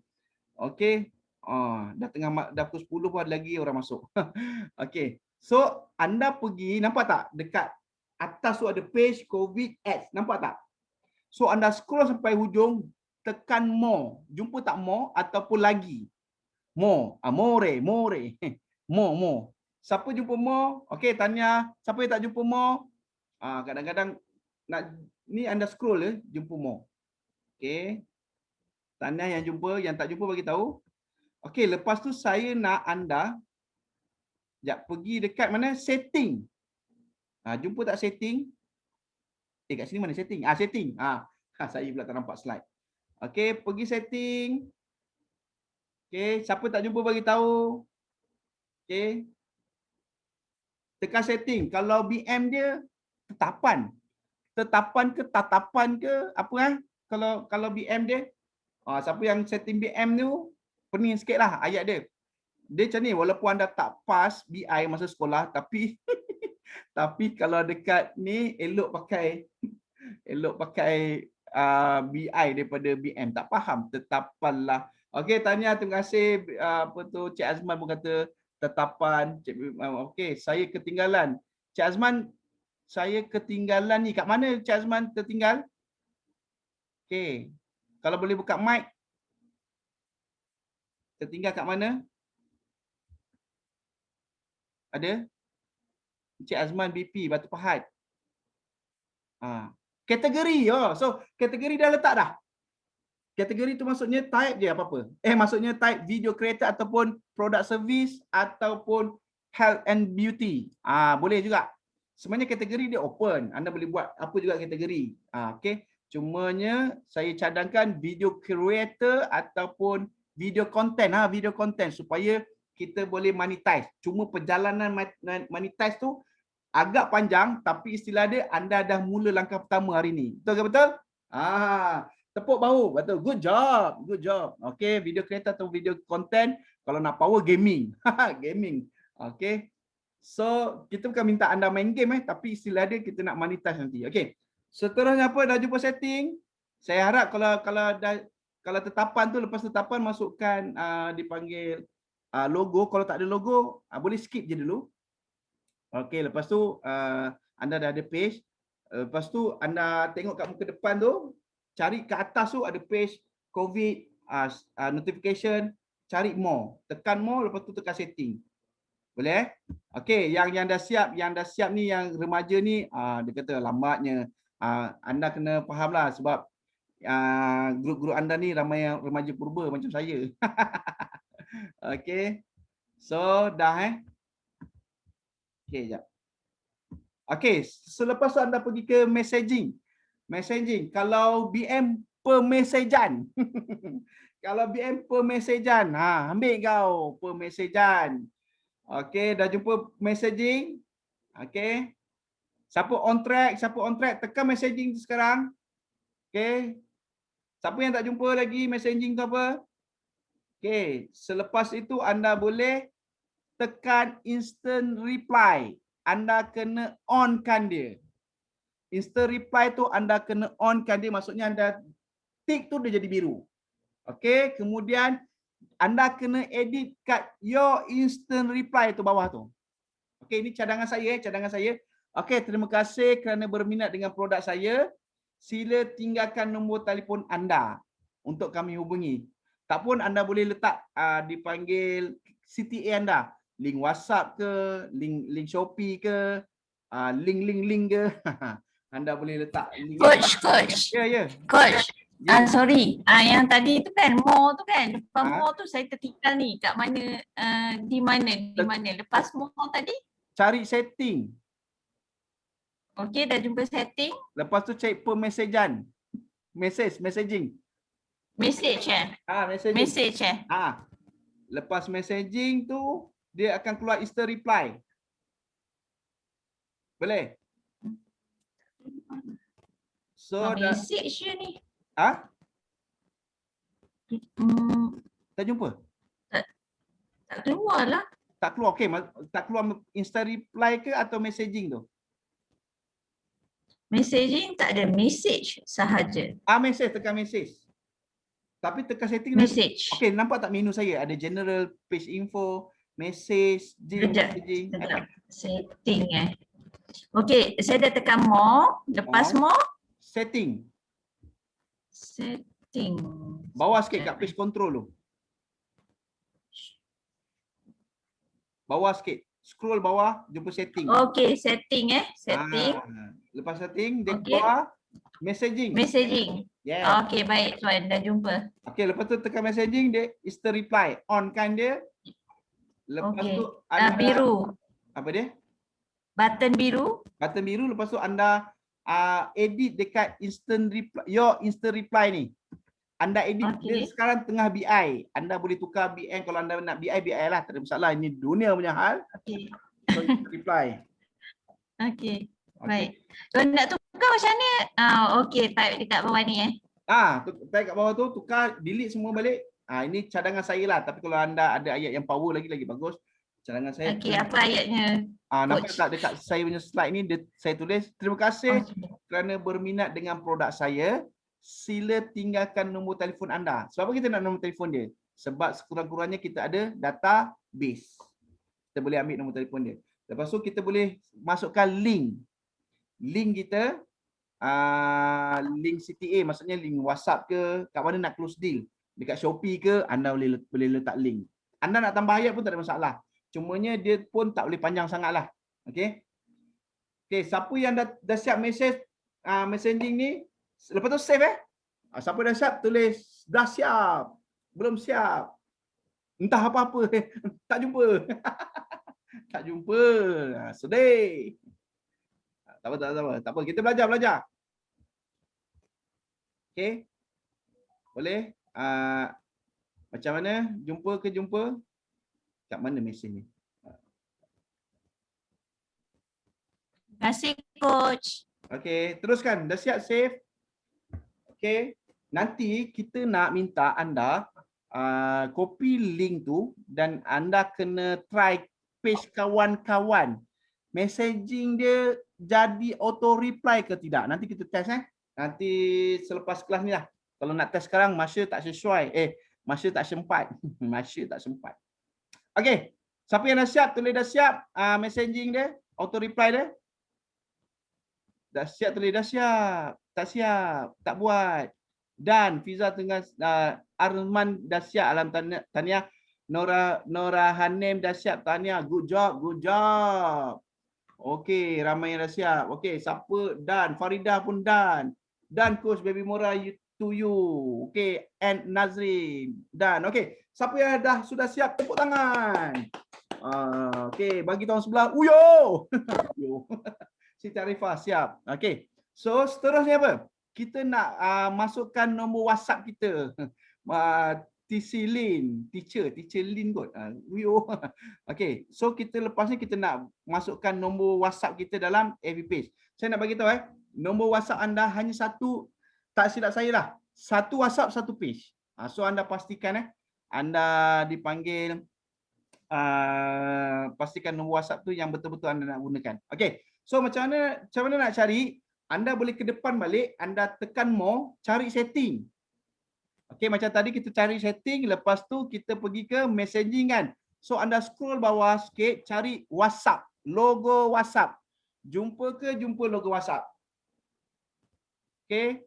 Okey. Dah pukul 10 pun ada lagi orang masuk. Okey. So anda pergi, nampak tak dekat Atas tu ada page COVID ads. Nampak tak? So anda scroll sampai hujung, tekan more. Jumpa tak more ataupun lagi? More. More. More. Siapa jumpa more? Okey, tanya. Siapa yang tak jumpa more? Kadang-kadang nak ni anda scroll je, jumpa more. Okey. Tanya yang jumpa, yang tak jumpa bagi tahu. Okey, lepas tu saya nak anda pergi dekat mana? Setting. Jumpa tak setting? Kat sini mana setting? Setting. Saya pula tak nampak slide. Okey, pergi setting. Okey, siapa tak jumpa bagi tahu? Okey. Tekan setting. Kalau BM dia tetapan. Tetapan ke tatapan ke apa Kalau BM dia siapa yang setting BM tu pening sikitlah ayat dia. Dia macam ni, walaupun anda tak pass BI masa sekolah, tapi tapi kalau dekat ni elok pakai BI daripada BM. Tak faham, tetapanlah. Okey, tanya, terima kasih. Cik Azman pun kata tetapan. Okey, saya ketinggalan. Cik Azman, saya ketinggalan ni. Kat mana Cik Azman tertinggal? Okey. Kalau boleh buka mic. Tertinggal kat mana? Ada? Cik Azman BP Batu Pahat. Kategori. So kategori dah letak dah. Kategori tu maksudnya type je apa-apa. Maksudnya type video creator ataupun product service ataupun health and beauty. Boleh juga. Sebenarnya kategori dia open. Anda boleh buat apa juga kategori. Okey. Cumanya saya cadangkan video creator ataupun video content. Video content supaya kita boleh monetize. Cuma perjalanan monetize tu agak panjang, tapi istilah dia anda dah mula langkah pertama hari ni. Betul ke betul? Tepuk bahu. Betul. Good job. Good job. Okey, video creator atau video content. Kalau nak power gaming. Gaming. Okey. So, kita bukan minta anda main game tapi istilah dia kita nak monetize nanti. Okey. Seterusnya apa? Dah jumpa setting. Saya harap kalau tetapan tu, lepas tetapan masukkan dipanggil logo. Kalau tak ada logo, boleh skip je dulu. Okey, lepas tu anda dah ada page. Lepas tu anda tengok kat muka depan tu, cari ke atas tu ada page COVID notification, cari more. Tekan more, lepas tu tekan setting. Boleh? Okey, yang dah siap ni, yang remaja ni, dia kata lambatnya. Anda kena fahamlah sebab grup-grup anda ni ramai yang remaja purba macam saya. Okey. So dah Okey, jap. Okey, selepas tu anda pergi ke messaging. Kalau BM pemesejan. Kalau BM pemesejan, ambil kau pemesejan. Okey, dah jumpa messaging. Okey. Siapa on track, tekan messaging tu sekarang. Okey. Siapa yang tak jumpa lagi messaging tu apa? Okey, selepas itu anda boleh tekan instant reply. Anda kena on-kan dia. Instant reply tu anda kena on-kan dia. Maksudnya anda tick tu dia jadi biru. Okey, kemudian anda kena edit kat your instant reply tu bawah tu. Okey, ini cadangan saya. Okey, terima kasih kerana berminat dengan produk saya. Sila tinggalkan nombor telefon anda untuk kami hubungi. Tak pun anda boleh letak dipanggil CTA anda. Link WhatsApp ke, link Shopee ke, link ke. Anda boleh letak link. Coach. Ya. Coach. Sorry. Yang tadi tu kan, more tu kan. Lepas more tu saya tertinggal ni. Kat mana, di mana. Lepas more tadi. Cari setting. Okey, dah jumpa setting. Lepas tu cari pemesejan. Messaging. Message messaging. Message Lepas messaging tu, dia akan keluar instant reply. Boleh? So message je ni. Tak jumpa? Tak keluar lah. Tak keluar. Okey, tak keluar instant reply ke atau messaging tu? Messaging tak ada, message sahaja. Message, tekan message. Tapi tekan setting. Message. Okey, nampak tak menu saya? Ada general, page info, message, messaging. Sekejap. Setting Okey, saya dah tekan more. Lepas more, Setting. setting. Bawah sikit kat page control tu. Bawah sikit. Scroll bawah, jumpa setting. Okey, setting setting. Lepas setting, dia Okey. keluar messaging. Messaging. Yeah. Okey, baik tuan, dah jumpa. Okey, lepas tu tekan messaging, dia instant reply. On kan dia. Lepas Okey. tu anda Biru. apa dia? Button biru. Button biru, lepas tu anda edit dekat instant reply, your instant reply ni. Anda edit, dia Okey. sekarang tengah BI. Anda boleh tukar BI kalau anda nak BI lah, tak ada masalah. Ini dunia punya hal. Okey. So, reply. Okey. Okay. Baik. Tuan nak tukar macam mana? Okey, type dekat bawah ni Type kat bawah tu, tukar, delete semua balik. Ini cadangan saya lah. Tapi kalau anda ada ayat yang power lagi bagus. Cadangan saya. Okey, apa ayatnya? Nampak Coach. tak dekat saya punya slide ni, saya tulis, terima kasih kerana berminat dengan produk saya. Sila tinggalkan nombor telefon anda. Sebab apa kita nak nombor telefon dia? Sebab sekurang-kurangnya kita ada database. Kita boleh ambil nombor telefon dia. Lepas tu kita boleh masukkan link. Link kita, link CTA, maksudnya link WhatsApp ke, kat mana nak close deal. Dekat Shopee ke, anda boleh letak link. Anda nak tambah ayat pun tak ada masalah. Cumanya dia pun tak boleh panjang sangat lah. Okay. Okay, siapa yang dah siap messaging ni, lepas tu save siapa dah siap tulis dah siap, belum siap, entah apa-apa. Tak jumpa. Tak jumpa. Sedih. Tak apa, kita belajar. Okay. Boleh? Macam mana? Jumpa ke jumpa? Kat mana mesej ni? Terima kasih coach. Okay, teruskan. Dah siap save? Okay. Nanti kita nak minta anda copy link tu dan anda kena try page kawan-kawan. Messaging dia jadi auto reply ke tidak? Nanti kita test Nanti selepas kelas ni lah. Kalau nak test sekarang masa tak sesuai. Masa tak sempat. Masa tak sempat. Okay. Siapa yang dah siap, tulis dah siap messaging dia, auto reply dia. Dah siap, tulis dah siap. Tak siap, tak buat. Dan Fiza tengah Arman dah siap, alam tahniah. Nora Hanim dah siap, tahniah. Good job. Okey, ramai yang dah siap. Okey, siapa? Dan Farida pun dan. Dan coach Baby Mora to you. Okey, and Nazrin. Dan okey, siapa yang sudah siap tepuk tangan. Okey, bagi tahun sebelah. Uyo. Siti Arifah siap. Okey. So seterusnya apa? Kita nak masukkan nombor WhatsApp kita. TC Lin, teacher Lin kot. Okey. So kita lepas ni kita nak masukkan nombor WhatsApp kita dalam FB page. Saya nak bagi tahu nombor WhatsApp anda hanya satu, tak silap saya lah. Satu WhatsApp, satu page. So anda pastikan anda dipanggil pastikan nombor WhatsApp tu yang betul-betul anda nak gunakan. Okey. So macam mana nak cari? Anda boleh ke depan balik, anda tekan more, cari setting. Okey, macam tadi kita cari setting, lepas tu kita pergi ke messaging kan. So anda scroll bawah sikit, cari WhatsApp, logo WhatsApp. Jumpa logo WhatsApp. Okey.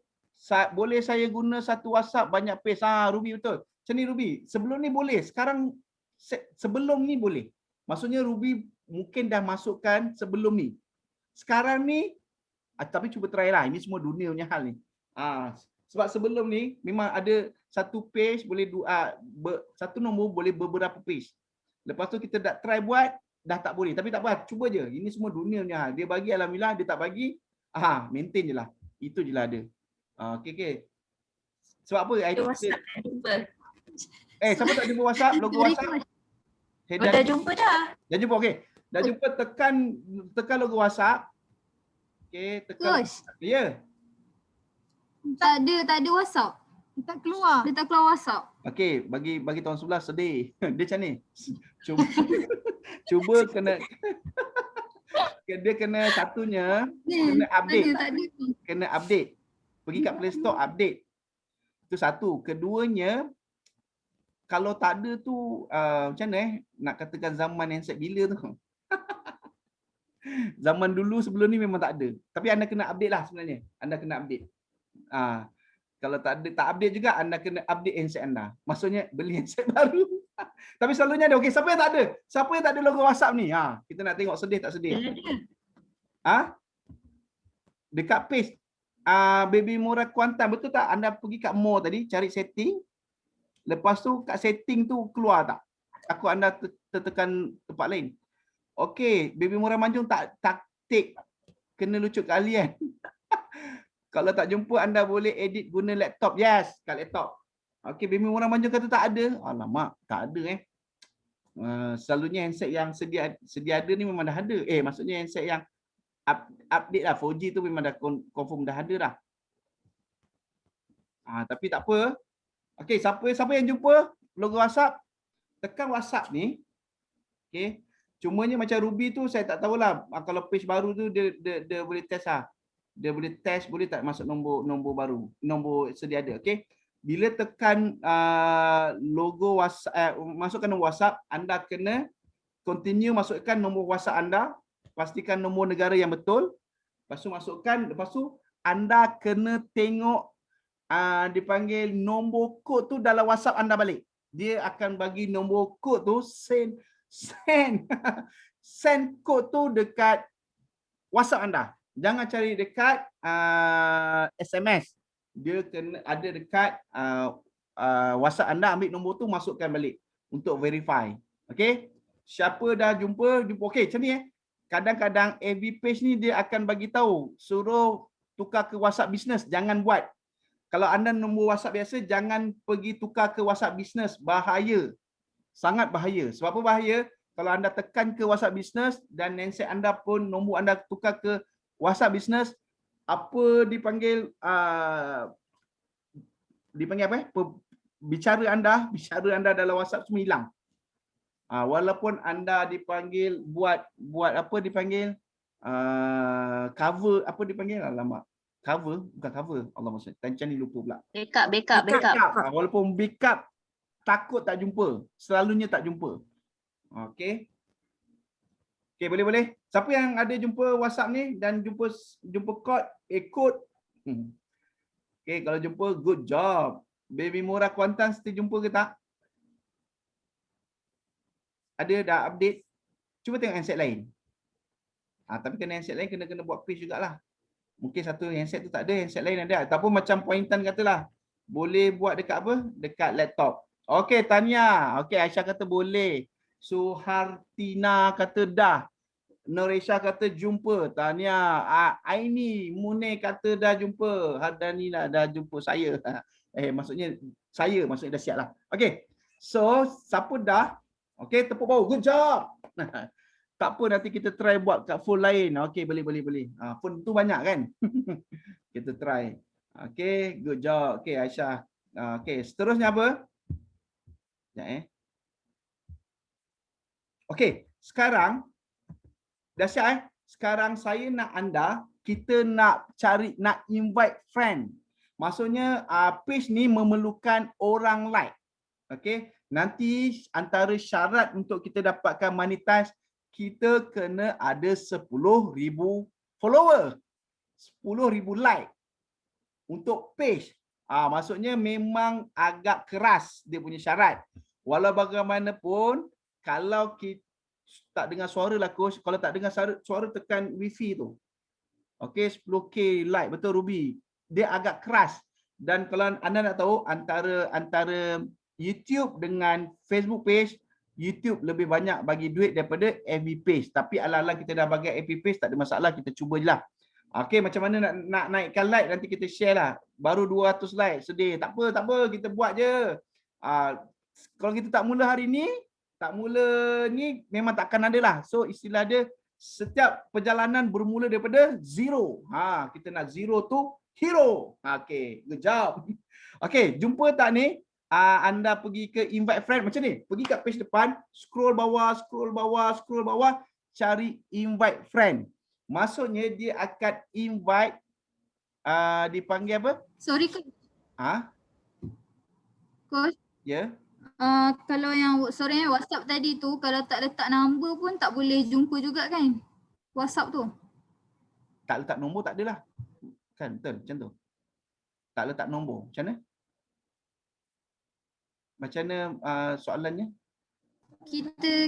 Boleh saya guna satu WhatsApp banyak page. Ruby betul. Macam ni Ruby. Sebelum ni boleh. Sekarang sebelum ni boleh. Maksudnya Ruby mungkin dah masukkan sebelum ni. Sekarang ni tapi cuba try lah. Ini semua dunia punya hal ni. Sebab sebelum ni memang ada satu page boleh satu nombor boleh beberapa page. Lepas tu kita dah try buat, dah tak boleh. Tapi tak apa, cuba je. Ini semua dunia punya hal. Dia bagi alhamdulillah, dia tak bagi, maintain je lah. Itu je lah ada. Okey. Sebab apa? WhatsApp dah jumpa. Siapa tak jumpa WhatsApp? Logo WhatsApp? Dah jumpa dah. Dah jumpa, okey. Dah jumpa, tekan logo WhatsApp. Okey, tekan. Ya. Tak ada WhatsApp. Dia tak keluar WhatsApp. Okey, bagi tahun 11 sedih. Dia macam ni. Cuba kena dia kena satunya kena update. Kena update. Pergi kat Play Store update. Itu satu. Keduanya kalau tak ada tu macam mana nak katakan zaman handset bila tu. Zaman dulu sebelum ni memang tak ada. Tapi anda kena update lah sebenarnya. Anda kena update. Kalau tak update juga, anda kena update handset anda. Maksudnya beli handset baru. Tapi selalunya ada. Okey, siapa yang tak ada? Siapa yang tak ada logo WhatsApp ni? Kita nak tengok sedih tak sedih. Dekat page Baby Murah Kuantan, betul tak? Anda pergi kat more tadi, cari setting. Lepas tu kat setting tu keluar tak? Aku anda tertekan tempat lain. Okey, Baby Murah Manjung tak take. Kena lucut kalian. Kalau tak jumpa, anda boleh edit guna laptop. Yes, kat laptop. Okey, Baby Murah Manjung kata tak ada. Alamak, tak ada selalunya handset yang sedia ada ni memang dah ada. Maksudnya handset yang update lah. 4G tu memang dah confirm dah ada dah. Tapi tak apa. Okey, siapa yang jumpa logo WhatsApp, tekan WhatsApp ni. Okey. Cumanya macam Ruby tu saya tak tahulah. Kalau page baru tu dia boleh test lah. Dia boleh test, boleh tak masuk nombor baru, nombor sedia ada. Okey. Bila tekan logo WhatsApp, masukkan nombor WhatsApp, anda kena continue masukkan nombor WhatsApp anda, pastikan nombor negara yang betul. Lepas tu masukkan, lepas tu anda kena tengok dipanggil nombor kod tu dalam WhatsApp anda balik. Dia akan bagi nombor kod tu, send kod tu dekat WhatsApp anda. Jangan cari dekat SMS. Dia kena ada dekat WhatsApp anda, ambil nombor tu, masukkan balik untuk verify. Okey? Siapa dah jumpa okey macam ni Kadang-kadang FB page ni dia akan bagi tahu, suruh tukar ke WhatsApp business, jangan buat. Kalau anda nombor WhatsApp biasa, jangan pergi tukar ke WhatsApp business, bahaya. Sangat bahaya. Sebab apa bahaya? Kalau anda tekan ke WhatsApp business dan handset anda pun nombor anda tukar ke WhatsApp business, apa dipanggil bicara anda dalam WhatsApp semua hilang. Walaupun anda dipanggil buat apa dipanggil cover, apa dipanggil, alamak, cover bukan cover, Allah maksud macam ni lupa pula, backup. Walaupun backup, takut tak jumpa, selalunya tak jumpa. Okey, boleh. Siapa yang ada jumpa WhatsApp ni dan jumpa kod, kod. Okey, kalau jumpa, good job. Baby Murah Kuantan still jumpa ke tak? Ada dah update? Cuba tengok handset lain. Tapi kena handset lain, kena buat page jugalah. Mungkin satu handset tu tak ada, handset lain ada. Ataupun macam Pointan katalah, boleh buat dekat apa? Dekat laptop. Okey, Tania. Okey, Aisyah kata boleh. Suhartina kata dah. Noresha kata jumpa. Tania. Aini Munir kata dah jumpa. Hardani dah jumpa saya. Maksudnya dah siap lah. Okey. So, siapa dah? Okey, tepuk bawah. Good job. Tak apa, nanti kita try buat kat phone lain. Okey, boleh. Phone tu banyak kan? Kita try. Okey, good job. Okey, Aisyah. Okey, seterusnya apa? Sekejap Okey, sekarang dah siap Sekarang saya nak kita nak invite friend. Maksudnya page ni memerlukan orang like. Okey, nanti antara syarat untuk kita dapatkan monetize, kita kena ada 10,000 follower, 10,000 like untuk page. Maksudnya memang agak keras dia punya syarat. Walau bagaimanapun, kalau kita tak dengar suara lah coach, kalau tak dengar suara tekan wifi tu. Okey, 10k like, betul Ruby. Dia agak keras. Dan kalau anda nak tahu antara YouTube dengan Facebook page, YouTube lebih banyak bagi duit daripada FB page. Tapi ala-ala kita dah bagi FB page, tak ada masalah, kita cuba je lah. Okey, macam mana nak naikkan like, nanti kita share lah. Baru 200 like, sedih. Tak apa, kita buat je. Kalau kita tak mula hari ni, memang takkan ada lah. So istilah dia, setiap perjalanan bermula daripada zero. Kita nak zero tu hero. Okey, good job. Okey, jumpa tak ni? Anda pergi ke invite friend macam ni. Pergi kat page depan, scroll bawah, cari invite friend. Maksudnya dia akan invite dipanggil apa? Sorry Coach. Coach. Ya. Kalau yang WhatsApp tadi tu, kalau tak letak number pun tak boleh jumpa juga kan? WhatsApp tu. Tak letak nombor tak adalah. Kan betul macam tu. Tak letak nombor. Macam mana? Macam mana soalannya?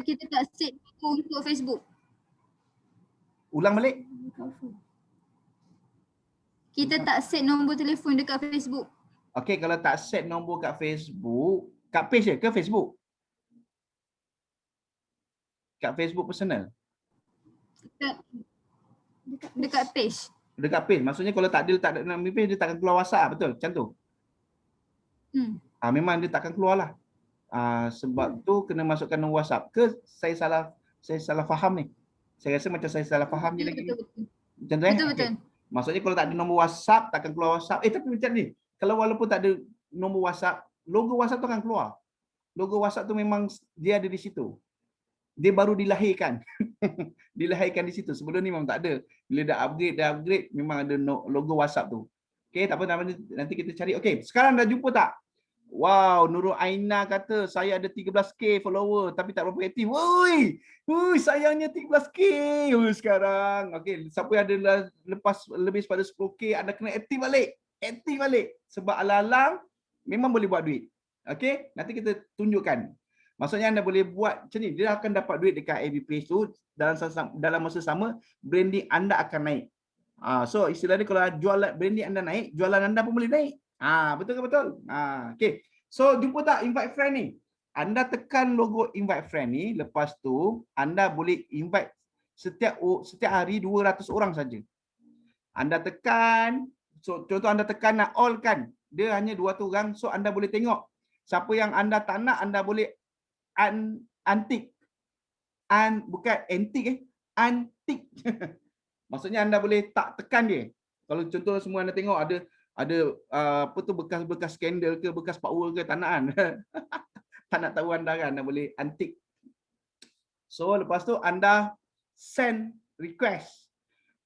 Kita tak set nombor untuk Facebook. Ulang balik. Kita tak set nombor telefon dekat Facebook. Okey, kalau tak set nombor kat Facebook, kat page je ke Facebook? Kat Facebook personal? Dekat page. Dekat page. Maksudnya kalau tak ada nombor page, dia takkan keluar WhatsApp, betul? Macam tu? Memang dia takkan keluar lah. Sebab tu kena masukkan nombor WhatsApp. Ke saya salah faham ni? Saya rasa macam saya salah faham je lagi. Macam tu Betul. Okay. Maksudnya kalau tak ada nombor WhatsApp, takkan keluar WhatsApp. Tapi macam ni, kalau walaupun tak ada nombor WhatsApp, logo WhatsApp tu akan keluar. Logo WhatsApp tu memang dia ada di situ. Dia baru dilahirkan. Dilahirkan di situ. Sebelum ni memang tak ada. Bila dah upgrade, memang ada logo WhatsApp tu. Okey, tak apa, nanti kita cari. Okey, sekarang dah jumpa tak? Wow, Nurul Aina kata saya ada 13k follower tapi tak berapa aktif. Woi, sayangnya 13k sekarang. Okey, siapa yang ada lepas lebih daripada 10k, anda kena aktif balik. Aktif balik. Sebab alang-alang memang boleh buat duit. Okey, nanti kita tunjukkan. Maksudnya anda boleh buat macam ni, dia akan dapat duit dekat FB page tu, dalam masa sama branding anda akan naik. So istilahnya kalau jualan branding anda naik, jualan anda pun boleh naik. Betul ke betul? Okay. So jumpa tak invite friend ni? Anda tekan logo invite friend ni, lepas tu anda boleh invite setiap hari 200 orang saja. Anda tekan, so contoh anda tekan nak all kan, dia hanya 200 orang, so anda boleh tengok siapa yang anda tak nak, anda boleh antik. Bukan antik antik. Maksudnya anda boleh tak tekan dia. Kalau contoh semua anda tengok ada apa tu bekas-bekas skandal ke, bekas power ke, tak nak kan. Tak nak tahu anda kan, anda boleh antik. So lepas tu anda send request.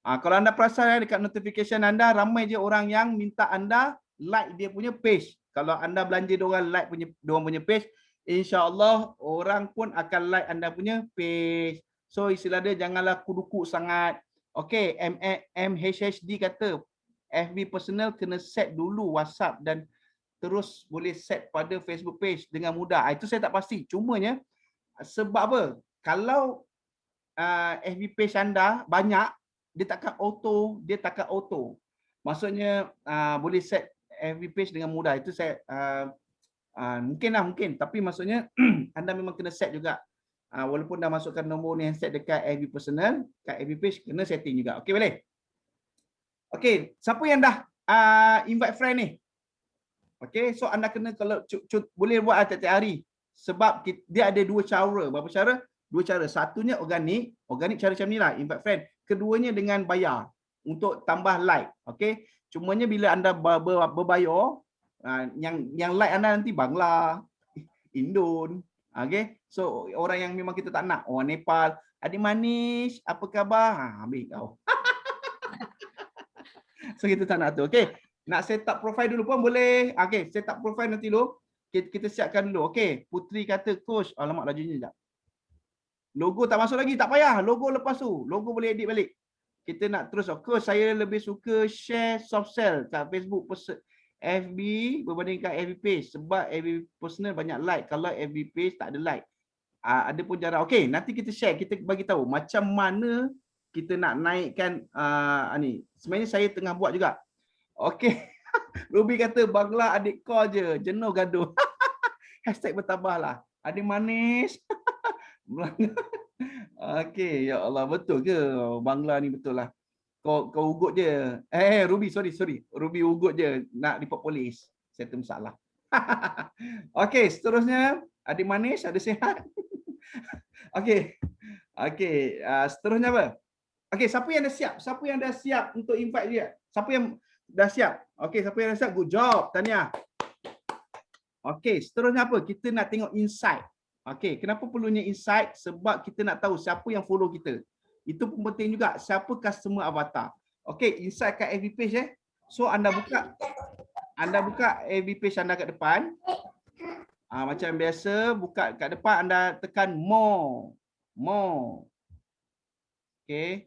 Kalau anda perasan dekat notification anda, ramai je orang yang minta anda like dia punya page. Kalau anda belanja diorang like diorang punya page, insya-Allah orang pun akan like anda punya page. So istilah dia janganlah kudu-kudu sangat. Okey, MHHD kata FB personal kena set dulu WhatsApp dan terus boleh set pada Facebook page dengan mudah. Itu saya tak pasti. Cumanya sebab apa? Kalau FB page anda banyak, dia takkan auto. Maksudnya boleh set FB page dengan mudah. Itu saya mungkin. Tapi maksudnya anda memang kena set juga. Walaupun dah masukkan nombor ni set dekat FB personal, kat FB page kena setting juga. Okey, boleh? Okey, siapa yang dah invite friend ni? Okey, so anda kena kalau boleh buat tiap-tiap hari. Sebab dia ada dua cara. Berapa cara? Dua cara. Satunya organik cara macam ni lah, invite friend. Keduanya dengan bayar untuk tambah like. Okey, cumanya bila anda berbayar, yang like anda nanti Bangla, Indon. Okey, so orang yang memang kita tak nak, orang Nepal, adik manis, apa khabar? Ambil kau. So kita tak nak tu. Okey, nak set up profile dulu pun boleh. Okey, set up profile nanti dulu. Kita siapkan dulu. Okey, Putri kata coach, alamak lajunya sekejap. Logo tak masuk lagi, tak payah. Logo lepas tu. Logo boleh edit balik. Kita nak terus. Coach, saya lebih suka share soft sell kat Facebook FB berbanding kat FB page sebab FB personal banyak like. Kalau FB page tak ada like. Ada pun jarang. Okey, nanti kita share, kita bagi tahu macam mana kita nak naikkan ni. Sebenarnya saya tengah buat juga. Okey. Ruby kata Bangla adik call je, jenuh gaduh. Hashtag bertambahlah. Adik manis. Okey, ya Allah, betul ke Bangla ni betul lah. Kau ugut je. Ruby, sorry. Ruby ugut je nak report polis. Saya tersalah. Okey, seterusnya adik manis, ada sihat. Okey. Seterusnya apa? Okey, siapa yang dah siap? Siapa yang dah siap untuk invite dia? Siapa yang dah siap? Okey, siapa yang dah siap? Good job, Tania. Okey, seterusnya apa? Kita nak tengok insight. Okey, kenapa perlunya insight? Sebab kita nak tahu siapa yang follow kita. Itu pun penting juga, siapa customer avatar. Okey, insight kat FB page So anda buka FB page anda kat depan. Macam biasa, buka kat depan, anda tekan more. Okey.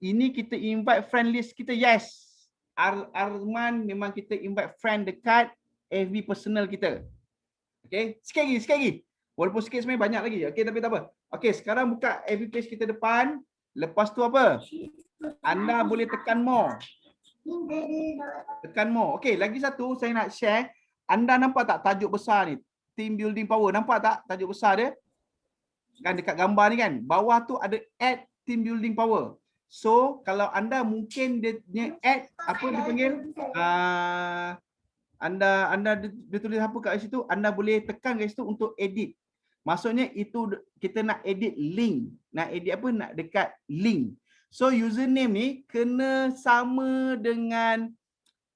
Ini kita invite friend list kita, yes. Arman memang kita invite friend dekat FB personal kita. Okay, sekali lagi. Walaupun sikit sebenarnya banyak lagi. Okay, tapi tak apa. Okay, sekarang buka FB page kita depan. Lepas tu apa? Anda boleh tekan more. Tekan more. Okay, lagi satu saya nak share. Anda nampak tak tajuk besar ni? Team Building Power. Nampak tak tajuk besar dia? Kan dekat gambar ni kan. Bawah tu ada add Team Building Power. So, kalau anda mungkin dia add, apa dia panggil? Dia tulis apa kat situ? Anda boleh tekan kat situ untuk edit. Maksudnya itu kita nak edit link. Nak edit apa? Nak dekat link. So, username ni kena sama dengan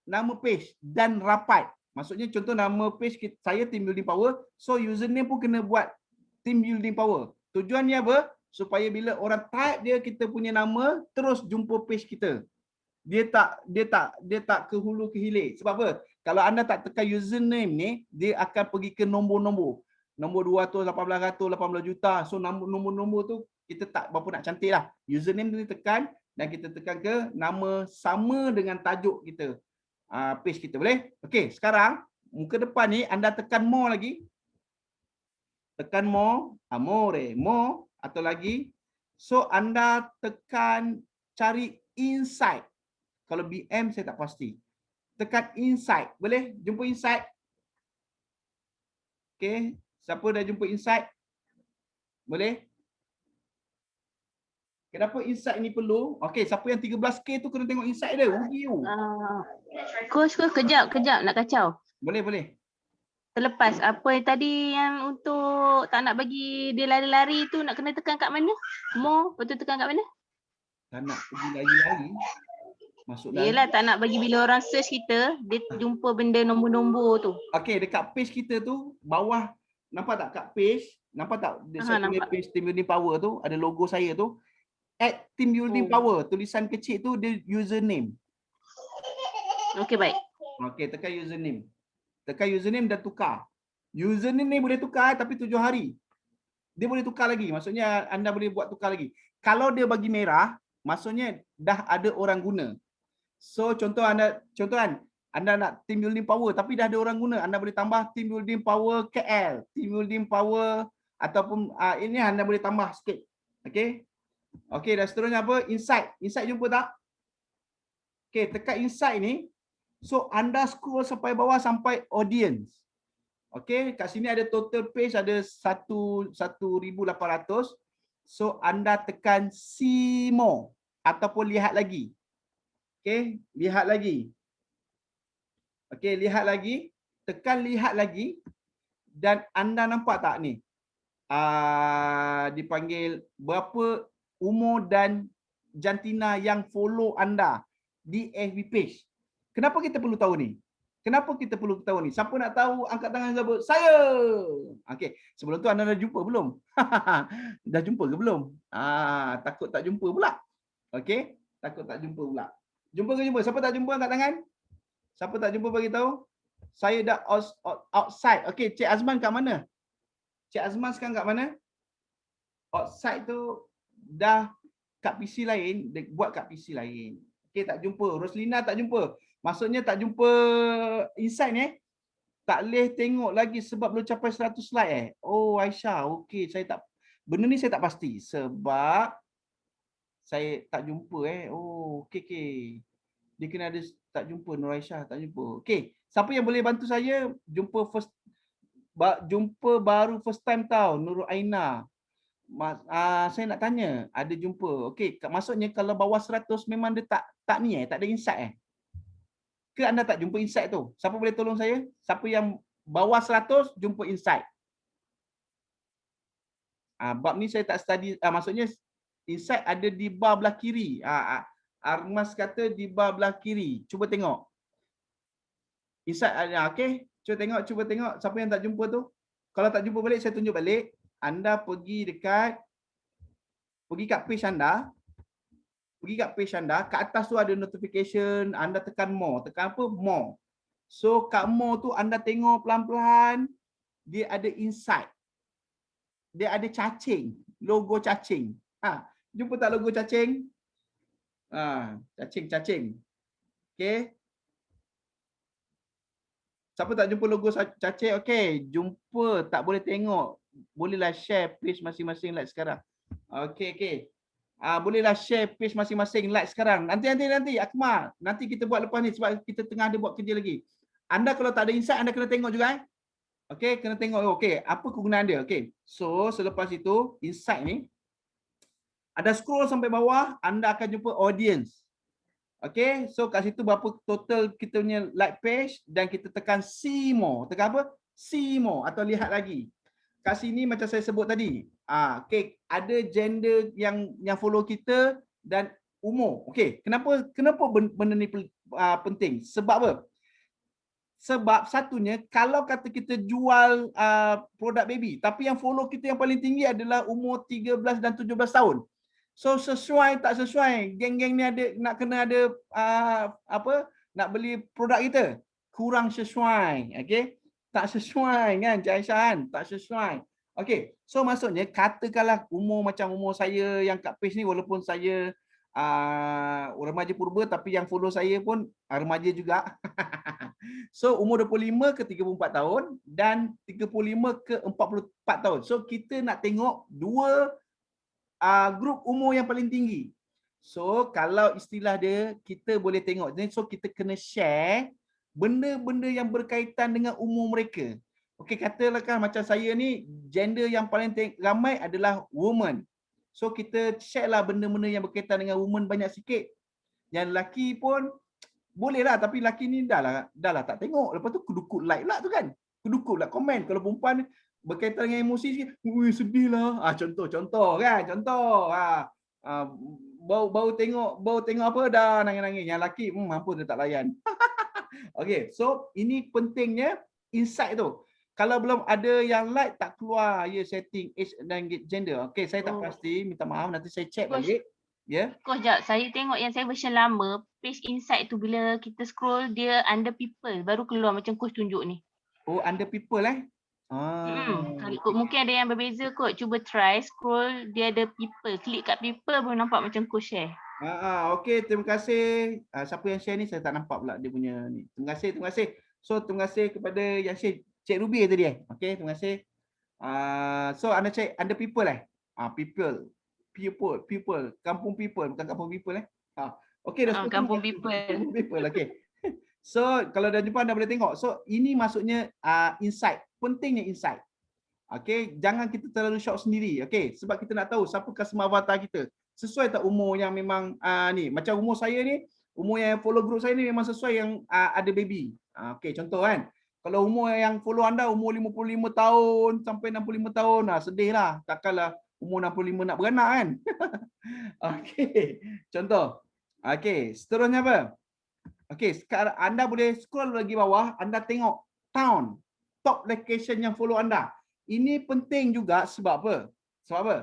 nama page dan rapat. Maksudnya contoh nama page saya Team Building Power. So, username pun kena buat Team Building Power. Tujuannya apa? Supaya bila orang type dia kita punya nama, terus jumpa page kita. Dia tak ke hulu ke hilir. Sebab apa? Kalau anda tak tekan username ni, dia akan pergi ke nombor-nombor. Nombor 200, 1800, 18 juta. So nombor-nombor tu kita tak berapa nak cantik lah. Username tu tekan dan kita tekan ke nama sama dengan tajuk kita. Page kita, boleh? Okey, sekarang muka depan ni anda tekan more lagi. Tekan more, more atau lagi. So anda tekan cari insight. Kalau BM saya tak pasti. Tekan insight. Boleh? Jumpa insight. Okey. Siapa dah jumpa insight? Boleh? Kenapa insight ni perlu? Okey, siapa yang 13K tu kena tengok insight dia. Rugi tu. Coach, kejap nak kacau. Boleh. Terlepas apa yang tadi yang untuk tak nak bagi dia lari-lari tu nak kena tekan kat mana? More, betul tekan kat mana? Tak nak pergi lari-lari. Masuk dalam. Yelah, tak nak bagi bila orang search kita, dia jumpa benda nombor-nombor tu. Okey, dekat page kita tu, bawah, nampak tak kat page? Nampak tak? Saya punya page Team Building Power tu, ada logo saya tu. Add Team Building Power. Tulisan kecil tu, dia username. Okey, baik. Okey, tekan username. Tekan username dan tukar. Username ni boleh tukar tapi 7 hari. Dia boleh tukar lagi. Maksudnya anda boleh buat tukar lagi. Kalau dia bagi merah, maksudnya dah ada orang guna. So contoh anda nak Team Building Power tapi dah ada orang guna, anda boleh tambah Team Building Power KL, Team Building Power ataupun ini anda boleh tambah sikit. Okey. Okey, dan seterusnya apa? Insight. Insight jumpa tak? Okey, tekan insight ni. So anda scroll sampai bawah sampai audience. Okey, kat sini ada total page ada 1,800. So anda tekan see more ataupun lihat lagi. Okey, lihat lagi. Okey, lihat lagi. Tekan lihat lagi. Dan anda nampak tak ni? Dipanggil berapa umur dan jantina yang follow anda di FB page. Kenapa kita perlu tahu ni? Kenapa kita perlu tahu ni? Siapa nak tahu angkat tangan sebut saya. Okey, sebelum tu anda dah jumpa belum? Dah jumpa ke belum? Takut tak jumpa pula. Okey, takut tak jumpa pula. Jumpa ke jumpa? Siapa tak jumpa angkat tangan? Siapa tak jumpa bagi tahu? Saya dah outside. Okey, Cik Azman kat mana? Cik Azman sekarang kat mana? Outside tu dah kat PC lain, dia buat kat PC lain. Okey, tak jumpa. Roslina tak jumpa. Maksudnya tak jumpa insight ni. Tak boleh tengok lagi sebab belum capai 100 like . Oh, Aisyah. Okey, benda ni saya tak pasti sebab saya tak jumpa . Oh, okey. Dia kena ada tak jumpa Nur Aisyah, tak jumpa. Okey, siapa yang boleh bantu saya jumpa baru first time tau, Nurul Aina. Saya nak tanya, ada jumpa. Okey, maksudnya kalau bawah 100 memang dia tak ni tak ada insight Ke anda tak jumpa insight tu? Siapa boleh tolong saya? Siapa yang bawah 100 jumpa insight? Bab ni saya tak study, maksudnya insight ada di bar belah kiri. Armas kata di bar belah kiri. Cuba tengok. Insight ada, okey. Cuba tengok siapa yang tak jumpa tu. Kalau tak jumpa balik, saya tunjuk balik. Anda pergi kat page anda. Kat atas tu ada notification, anda tekan more. Tekan apa? More. So kat more tu anda tengok pelan-pelan dia ada insight. Dia ada cacing, logo cacing. Jumpa tak logo cacing? Cacing. Okey. Siapa tak jumpa logo cacing? Okey, jumpa, tak boleh tengok. Bolehlah share page masing-masing like sekarang. Okey. Bolehlah share page masing-masing like sekarang. Nanti Akmal. Nanti kita buat lepas ni sebab kita tengah ada buat kerja lagi. Anda kalau tak ada insight, anda kena tengok juga. Okey, kena tengok. Okey, apa kegunaan dia? Okey. So, selepas itu, insight ni, anda scroll sampai bawah, anda akan jumpa audience. Okay, so kat situ berapa total kita punya like page dan kita tekan see more. Tekan apa? See more atau lihat lagi. Kat sini macam saya sebut tadi. Okay, ada gender yang follow kita dan umur. Okay, kenapa benda ni penting? Sebab apa? Sebab satunya kalau kata kita jual produk baby tapi yang follow kita yang paling tinggi adalah umur 13 dan 17 tahun. So sesuai tak sesuai, geng-geng ni nak kena ada nak beli produk kita. Kurang sesuai, okey? Tak sesuai kan Cik Aisyah kan? Tak sesuai. Okey, so maksudnya katakanlah umur macam umur saya yang kat page ni walaupun saya remaja purba tapi yang follow saya pun remaja juga. So umur 25 ke 34 tahun dan 35 ke 44 tahun. So kita nak tengok dua grup umur yang paling tinggi. So kalau istilah dia kita boleh tengok. So kita kena share benda-benda yang berkaitan dengan umur mereka. Okey, katalah kan macam saya ni gender yang paling ramai adalah woman. So kita share lah benda-benda yang berkaitan dengan woman banyak sikit. Yang lelaki pun boleh lah, tapi lelaki ni dah lah tak tengok. Lepas tu kudukut like lah tu kan. Kudukut lah komen. Kalau perempuan berkaitan dengan emosi sikit, sedih lah. Contoh kan, contoh. Bau tengok apa dah nangis-nangis. Yang lelaki mampu dia tak layan. Okey, so ini pentingnya insight tu. Kalau belum ada yang like tak keluar setting age dan gender. Okey, saya tak pasti, minta maaf nanti saya check balik. Ya. Kau sekejap, saya tengok yang saya version lama, page insight tu bila kita scroll dia under people baru keluar macam coach tunjuk ni. Oh, under people Mungkin ada yang berbeza kot. Cuba try scroll, dia ada people. Klik kat people baru nampak macam coach share. Okey, terima kasih. Siapa yang share ni saya tak nampak pula dia punya ni. Terima kasih. So terima kasih kepada yang share Cik Ruby tadi Okey, terima kasih. So anda check under people people. Kampung people bukan kampung people Okey dah kampung people. Kampung people okey. So kalau dah jumpa anda boleh tengok. So ini maksudnya insight. Pentingnya insight. Okey, jangan kita terlalu shock sendiri. Okey, sebab kita nak tahu siapa customer avatar kita. Sesuai tak umur yang memang ni. Macam umur saya ni, umur yang follow group saya ni memang sesuai yang ada baby. Okey, contoh kan. Kalau umur yang follow anda umur 55 tahun sampai 65 tahun, sedih lah. Takkanlah umur 65 nak beranak kan. Okey, contoh. Okey, seterusnya apa? Okey, sekarang anda boleh scroll lagi bawah, anda tengok town, top location yang follow anda. Ini penting juga sebab apa? Sebab apa?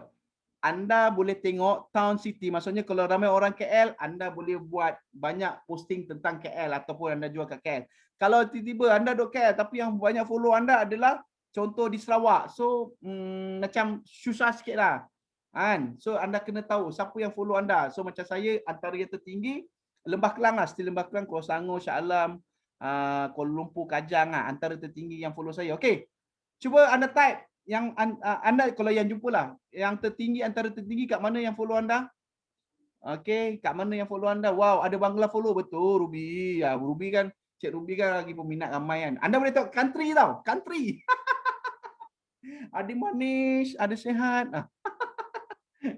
Anda boleh tengok town city. Maksudnya kalau ramai orang KL, anda boleh buat banyak posting tentang KL ataupun anda jual kat KL. Kalau tiba-tiba anda duduk KL tapi yang banyak follow anda adalah contoh di Sarawak. So macam susah sikit lah. Kan? So anda kena tahu siapa yang follow anda. So macam saya antara yang tertinggi Lembah Kelang lah. Stil Lembah Kelang, Kuala Selangor, Shah Alam, Kuala Lumpur, Kajang lah. Antara tertinggi yang follow saya. Okey. Cuba anda type yang anda kalau yang jumpalah yang tertinggi antara tertinggi kat mana yang follow anda? Okey, kat mana yang follow anda? Wow, ada Bangla follow betul Ruby. Ruby kan, Cik Ruby kan lagi peminat ramai kan. Anda boleh tengok country tau, country. Adik manis, ada sehat.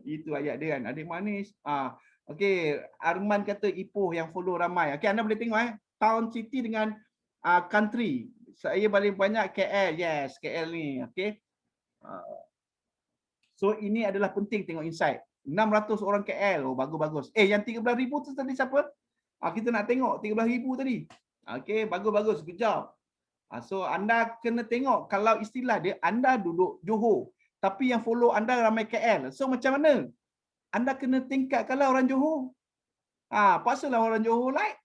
Itu ayat dia kan, adik manis. Okey, Arman kata Ipoh yang follow ramai. Okey, anda boleh tengok town city dengan country. Saya paling banyak KL. Yes, KL ni. Okey. So ini adalah penting tengok insight. 600 orang KL. Oh bagus-bagus. Yang 13,000 tu tadi siapa? Kita nak tengok 13,000 tadi. Okey, bagus-bagus. Good job. So anda kena tengok kalau istilah dia anda duduk Johor tapi yang follow anda ramai KL. So macam mana? Anda kena tingkatkanlah orang Johor. Paksalah orang Johor like.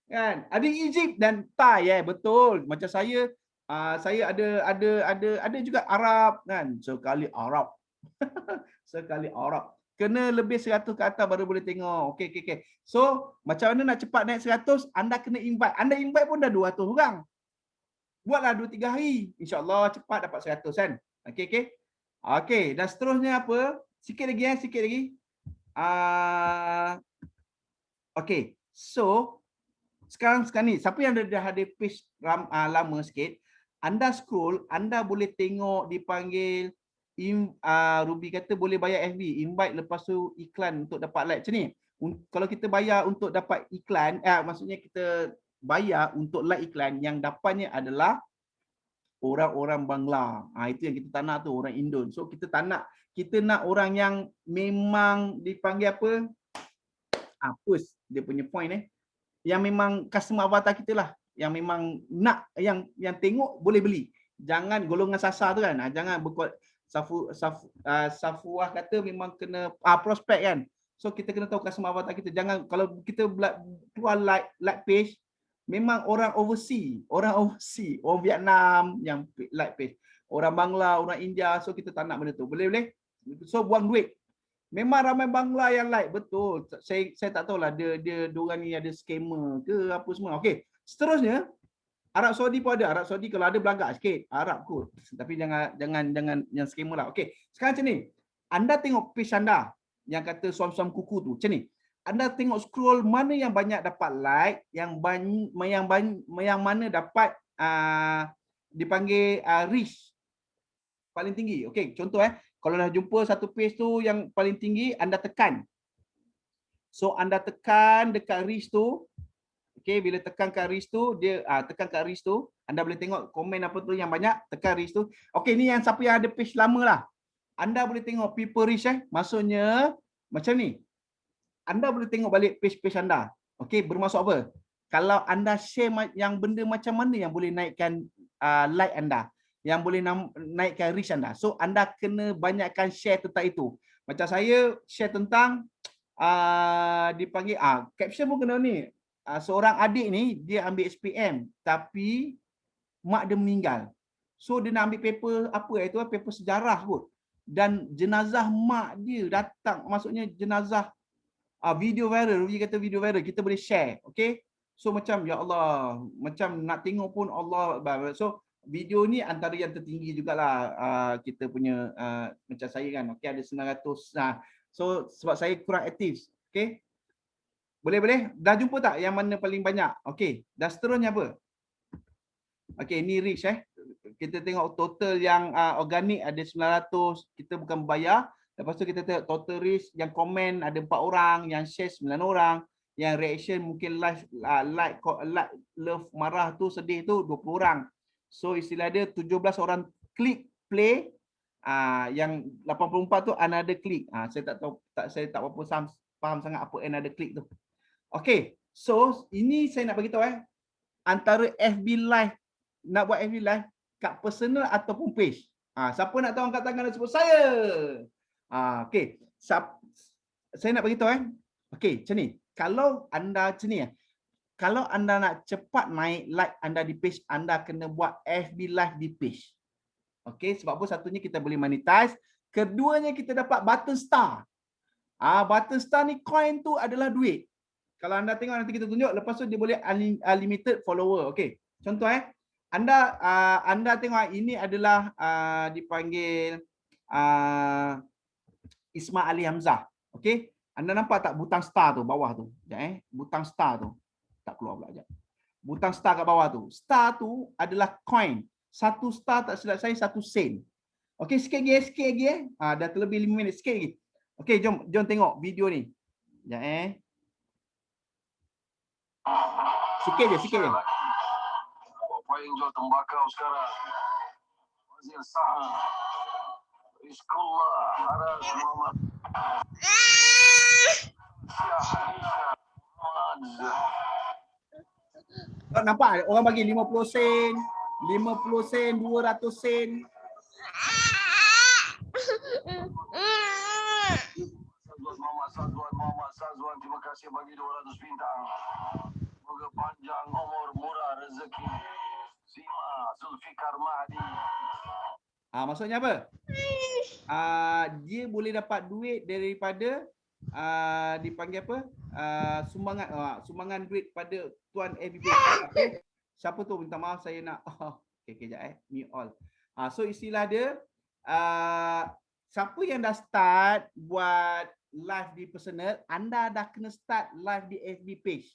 Kan? Ada Egypt dan Thai betul. Macam saya ada juga Arab kan. Sekali Arab. Kena lebih 100 ke atas baru boleh tengok. Okey. So, macam mana nak cepat naik 100? Anda kena invite. Anda invite pun dah 200 orang. Buatlah 2-3 hari. InsyaAllah cepat dapat 100 kan. Okey. Dan seterusnya apa? Sikit lagi. Okey. So, sekarang ni, siapa yang dah ada page lama sikit, anda scroll, anda boleh tengok dipanggil, Ruby kata boleh bayar FB, invite lepas tu iklan untuk dapat like macam ni. Kalau kita bayar untuk dapat iklan, maksudnya kita bayar untuk like iklan, yang dapatnya adalah orang-orang Bangla. Itu yang kita tak nak tu, orang Indon. So kita tak nak, kita nak orang yang memang dipanggil apa? Push dia punya point yang memang customer avatar kita lah, yang memang nak, yang tengok boleh beli. Jangan golongan sasar tu kan. Jangan berkuat Safuah kata memang kena prospek kan. So kita kena tahu customer avatar kita. Jangan kalau kita keluar like page, memang orang overseas, orang Vietnam yang like page, orang Bangla, orang India. So kita tak nak benda tu. Boleh. So buang duit. Memang ramai Bangla yang like, betul. Saya tak tahulah dia orang ni ada scammer ke apa semua. Okey. Seterusnya Arab Saudi pun ada. Arab Saudi kalau ada belagak sikit, Arab kot. Tapi jangan yang scammer lah. Okey. Sekarang macam ni. Anda tengok page anda yang kata suam-suam kuku tu. Macam ni. Anda tengok scroll mana yang banyak dapat like, yang mana dapat dipanggil reach paling tinggi. Okey, contoh kalau dah jumpa satu page tu yang paling tinggi, anda tekan. So anda tekan dekat reach tu. Okey, bila tekan kat reach tu, dia tekan kat reach tu, anda boleh tengok komen apa tu yang banyak, tekan reach tu. Okey, ni yang siapa yang ada page lama lah. Anda boleh tengok people reach maksudnya macam ni. Anda boleh tengok balik page-page anda. Okey, bermaksud apa? Kalau anda share yang benda macam mana yang boleh naikkan like anda, yang boleh naikkan reach anda. So anda kena banyakkan share tentang itu. Macam saya share tentang dipanggil caption pun kena ni. Seorang adik ni dia ambil SPM tapi mak dia meninggal. So dia nak ambil paper paper sejarah kot. Dan jenazah mak dia datang, maksudnya jenazah video viral, dia kata video viral, kita boleh share. Okey. So macam ya Allah, macam nak tengok pun Allah. So video ni antara yang tertinggi jugalah kita punya macam saya kan. Okey, ada 900. So sebab saya kurang aktif. Okey. Boleh? Dah jumpa tak yang mana paling banyak? Okey. Dan seterusnya apa? Okey, ni reach Kita tengok total yang organik ada 900. Kita bukan bayar. Lepas tu kita tengok total reach, yang komen ada 4 orang, yang share 9 orang, yang reaction mungkin like, love, marah tu, sedih tu 20 orang. So istilah dia 17 orang klik play. Yang 84 tu another click. Saya tak tahu, saya tak apa faham sangat apa another click tu. Okey, so ini saya nak bagi tahu antara FB live, nak buat FB live kat personal ataupun page. Siapa nak tahu angkat tangan dan sebut saya. Okey, saya nak bagi tahu Okey, macam ni. Kalau anda macam ni kalau anda nak cepat naik like anda di page, anda kena buat FB live di page. Okey, sebab apa? Satunya kita boleh monetize, keduanya kita dapat button star. Button star ni coin tu adalah duit. Kalau anda tengok nanti kita tunjuk, lepas tu dia boleh unlimited follower. Okey. Contoh anda tengok ini adalah dipanggil Ismail Ali Hamzah. Okey. Anda nampak tak butang star tu bawah tu? Sekejap butang star tu. Tak keluar pula sekejap. Butang star kat bawah tu. Star tu adalah coin. Satu star tak silap saya 1 sen. Okey, sikit lagi dah terlebih 5 minit, sikit lagi. Okey, jom tengok video ni. Sekejap Sikit je. Apa yang jual tembakau sekarang? Wazir Sa'ad. Rizqullah. Haras Muhammad. Nampak orang bagi 50 sen, 200 sen. Muhammad Sazwan, terima kasih bagi 200 bintang. Semoga panjang umur, murah rezeki. Sima Zulfikar Mahdi. Maksudnya apa? Dia boleh dapat duit daripada dipanggil apa? Sumbangan duit pada tuan FBP. Okay. Siapa tu? Minta maaf saya nak okay, kejap mute all. So istilah dia siapa yang dah start buat live di personal, anda dah kena start live di FB page.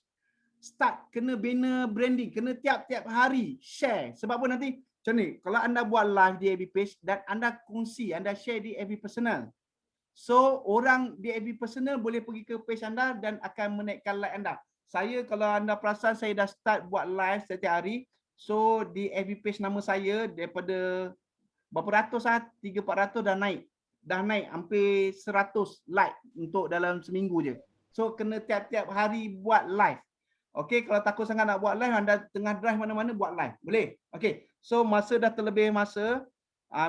Start kena bina branding, kena tiap-tiap hari share. Sebab apa nanti macam ni, kalau anda buat live di FB page dan anda kongsi, anda share di FB personal. So orang di FB personal boleh pergi ke page anda dan akan menaikkan like anda. Saya kalau anda perasan saya dah start buat live setiap hari. So di FB page nama saya daripada berapa ratus 300-400 dah naik. Dah naik hampir 100 like untuk dalam seminggu je. So kena tiap-tiap hari buat live. Okey, kalau takut sangat nak buat live, anda tengah drive mana-mana buat live. Boleh? Okey. So masa dah terlebih masa.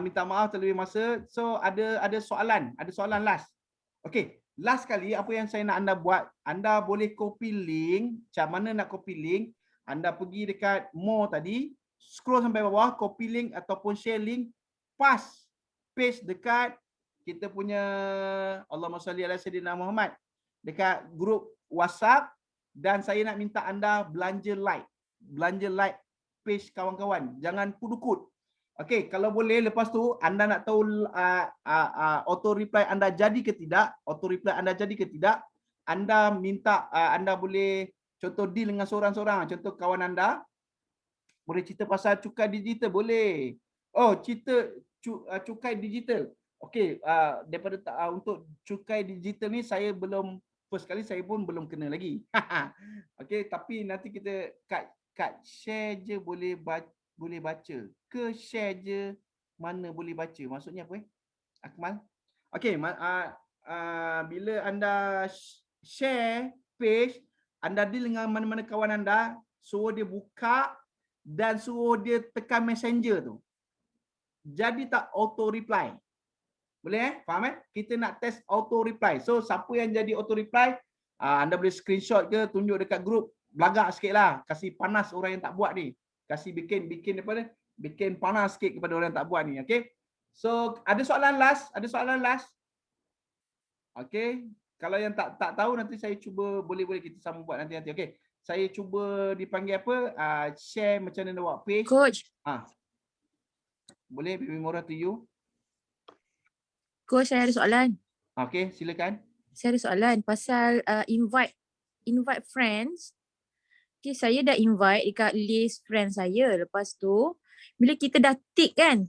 Minta maaf terlebih masa. So ada soalan last. Okey, last kali apa yang saya nak anda buat, anda boleh copy link. Macam mana nak copy link? Anda pergi dekat more tadi, scroll sampai bawah, copy link ataupun share link, pass page dekat kita punya Allahumma salli ala sayyidina Muhammad dekat grup WhatsApp. Dan saya nak minta anda belanja like page kawan-kawan, jangan pudukut. Okey, kalau boleh lepas tu anda nak tahu auto reply anda jadi ke tidak, anda minta anda boleh contoh deal dengan seorang-seorang, contoh kawan anda boleh cerita pasal cukai digital, boleh. Cerita cukai digital. Okey, daripada untuk cukai digital ni saya belum, first kali saya pun belum kena lagi. Okey, tapi nanti kita kat share je boleh baca. Ke share je mana boleh baca. Maksudnya apa Akmal? Okey, bila anda share page, anda deal dengan mana-mana kawan anda, suruh dia buka dan suruh dia tekan messenger tu. Jadi tak auto reply. Boleh Faham Kita nak test auto reply. So siapa yang jadi auto reply, anda boleh screenshot ke, tunjuk dekat grup, belagak sikit lah, kasih panas orang yang tak buat ni, kasih bikin panas sikit kepada orang yang tak buat ni. Okay, so ada soalan last? Okay, kalau yang tak tahu nanti saya cuba, boleh kita sama buat nanti. Okay, saya cuba dipanggil apa, share macam mana buat page. Coach. Boleh, Bibi Mora to you. Coach, saya ada soalan. Okay, silakan. Saya ada soalan pasal invite friends. Okay, saya dah invite dekat list friend saya. Lepas tu, bila kita dah tick kan,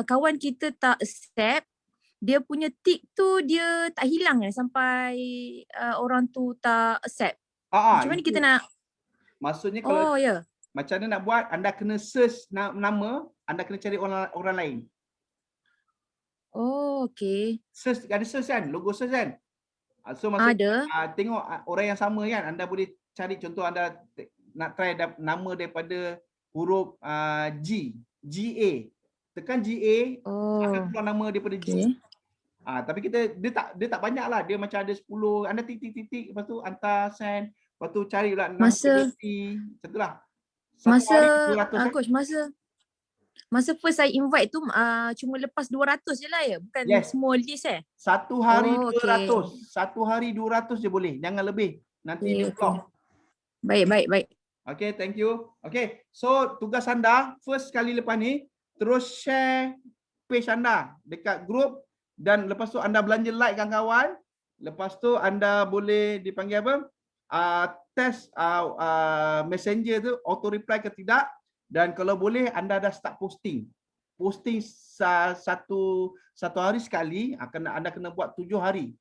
kawan kita tak accept, dia punya tick tu dia tak hilang kan sampai orang tu tak accept. Macam mana kita nak? Maksudnya kalau macam mana nak buat, anda kena search nama, anda kena cari orang lain. Okay. Search, ada search kan? Logo search kan? So maksudnya tengok orang yang sama kan? Anda boleh cari, contoh anda nak try nama daripada huruf GA. Tekan GA, akan keluar nama daripada G. Tapi dia tak banyak lah. Dia macam ada 10, anda titik-titik, lepas tu hantar send, lepas tu carilah nama macam itulah. Coach, masa first saya invite tu cuma lepas 200 je lah ya, bukan semua list Satu hari 200. Satu hari 200 je boleh, jangan lebih. Nanti dia block. Baik. Okay, thank you. Okay, so tugas anda first kali lepas ni terus share page anda dekat grup, dan lepas tu anda belanja like kawan-kawan. Lepas tu anda boleh dipanggil apa? Test messenger tu auto reply ke tidak. Dan kalau boleh anda dah start posting satu hari sekali, anda kena buat 7 hari.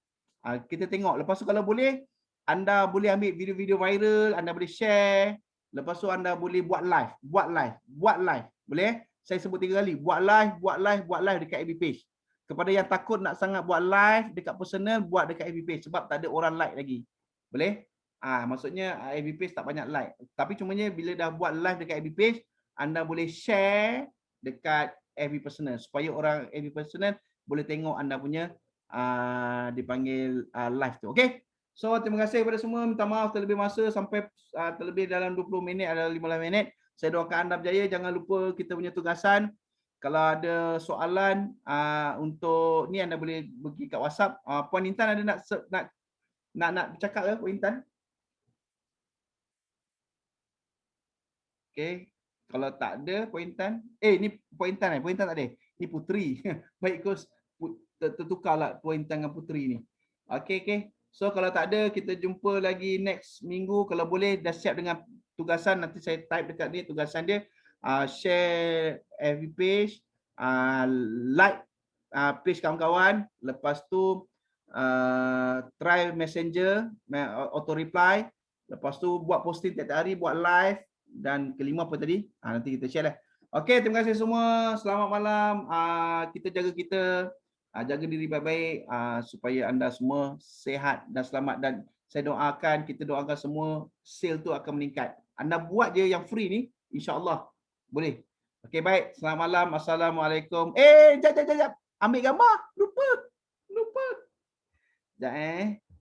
Kita tengok. Lepas tu kalau boleh anda boleh ambil video-video viral, anda boleh share. Lepas tu anda boleh buat live. Boleh? Saya sebut 3 kali. Buat live dekat FB page. Kepada yang takut nak sangat buat live dekat personal, buat dekat FB page sebab tak ada orang like lagi. Boleh? Maksudnya FB page tak banyak like. Tapi cumanya bila dah buat live dekat FB page, anda boleh share dekat FB personal supaya orang FB personal boleh tengok anda punya dipanggil live tu. Okay? So terima kasih kepada semua. Minta maaf terlebih masa sampai terlebih dalam 20 minit atau 15 minit. Saya doakan anda berjaya. Jangan lupa kita punya tugasan. Kalau ada soalan untuk ni anda boleh pergi kat WhatsApp. Puan Intan ada nak bercakap ke Puan Intan? Okey. Kalau tak ada Puan Intan, ni Puan Intan Puan Intan tak ada. Ni Puteri. Baik kos tertukarlah Puan Intan dengan Puteri ni. Okey. So kalau tak ada kita jumpa lagi next minggu. Kalau boleh dah siap dengan tugasan, nanti saya type dekat ni tugasan dia. Share FB page, like page kawan-kawan, lepas tu try messenger, auto reply, lepas tu buat posting tiap-tiap hari, buat live, dan kelima apa tadi? Nanti kita share lah. Okey, terima kasih semua. Selamat malam. Kita jaga diri baik-baik supaya anda semua sihat dan selamat, dan kita doakan semua sale tu akan meningkat. Anda buat je yang free ni, insya-Allah boleh. Okey, baik. Selamat malam. Assalamualaikum. Jap. Ambil gambar. Lupa. Sekejap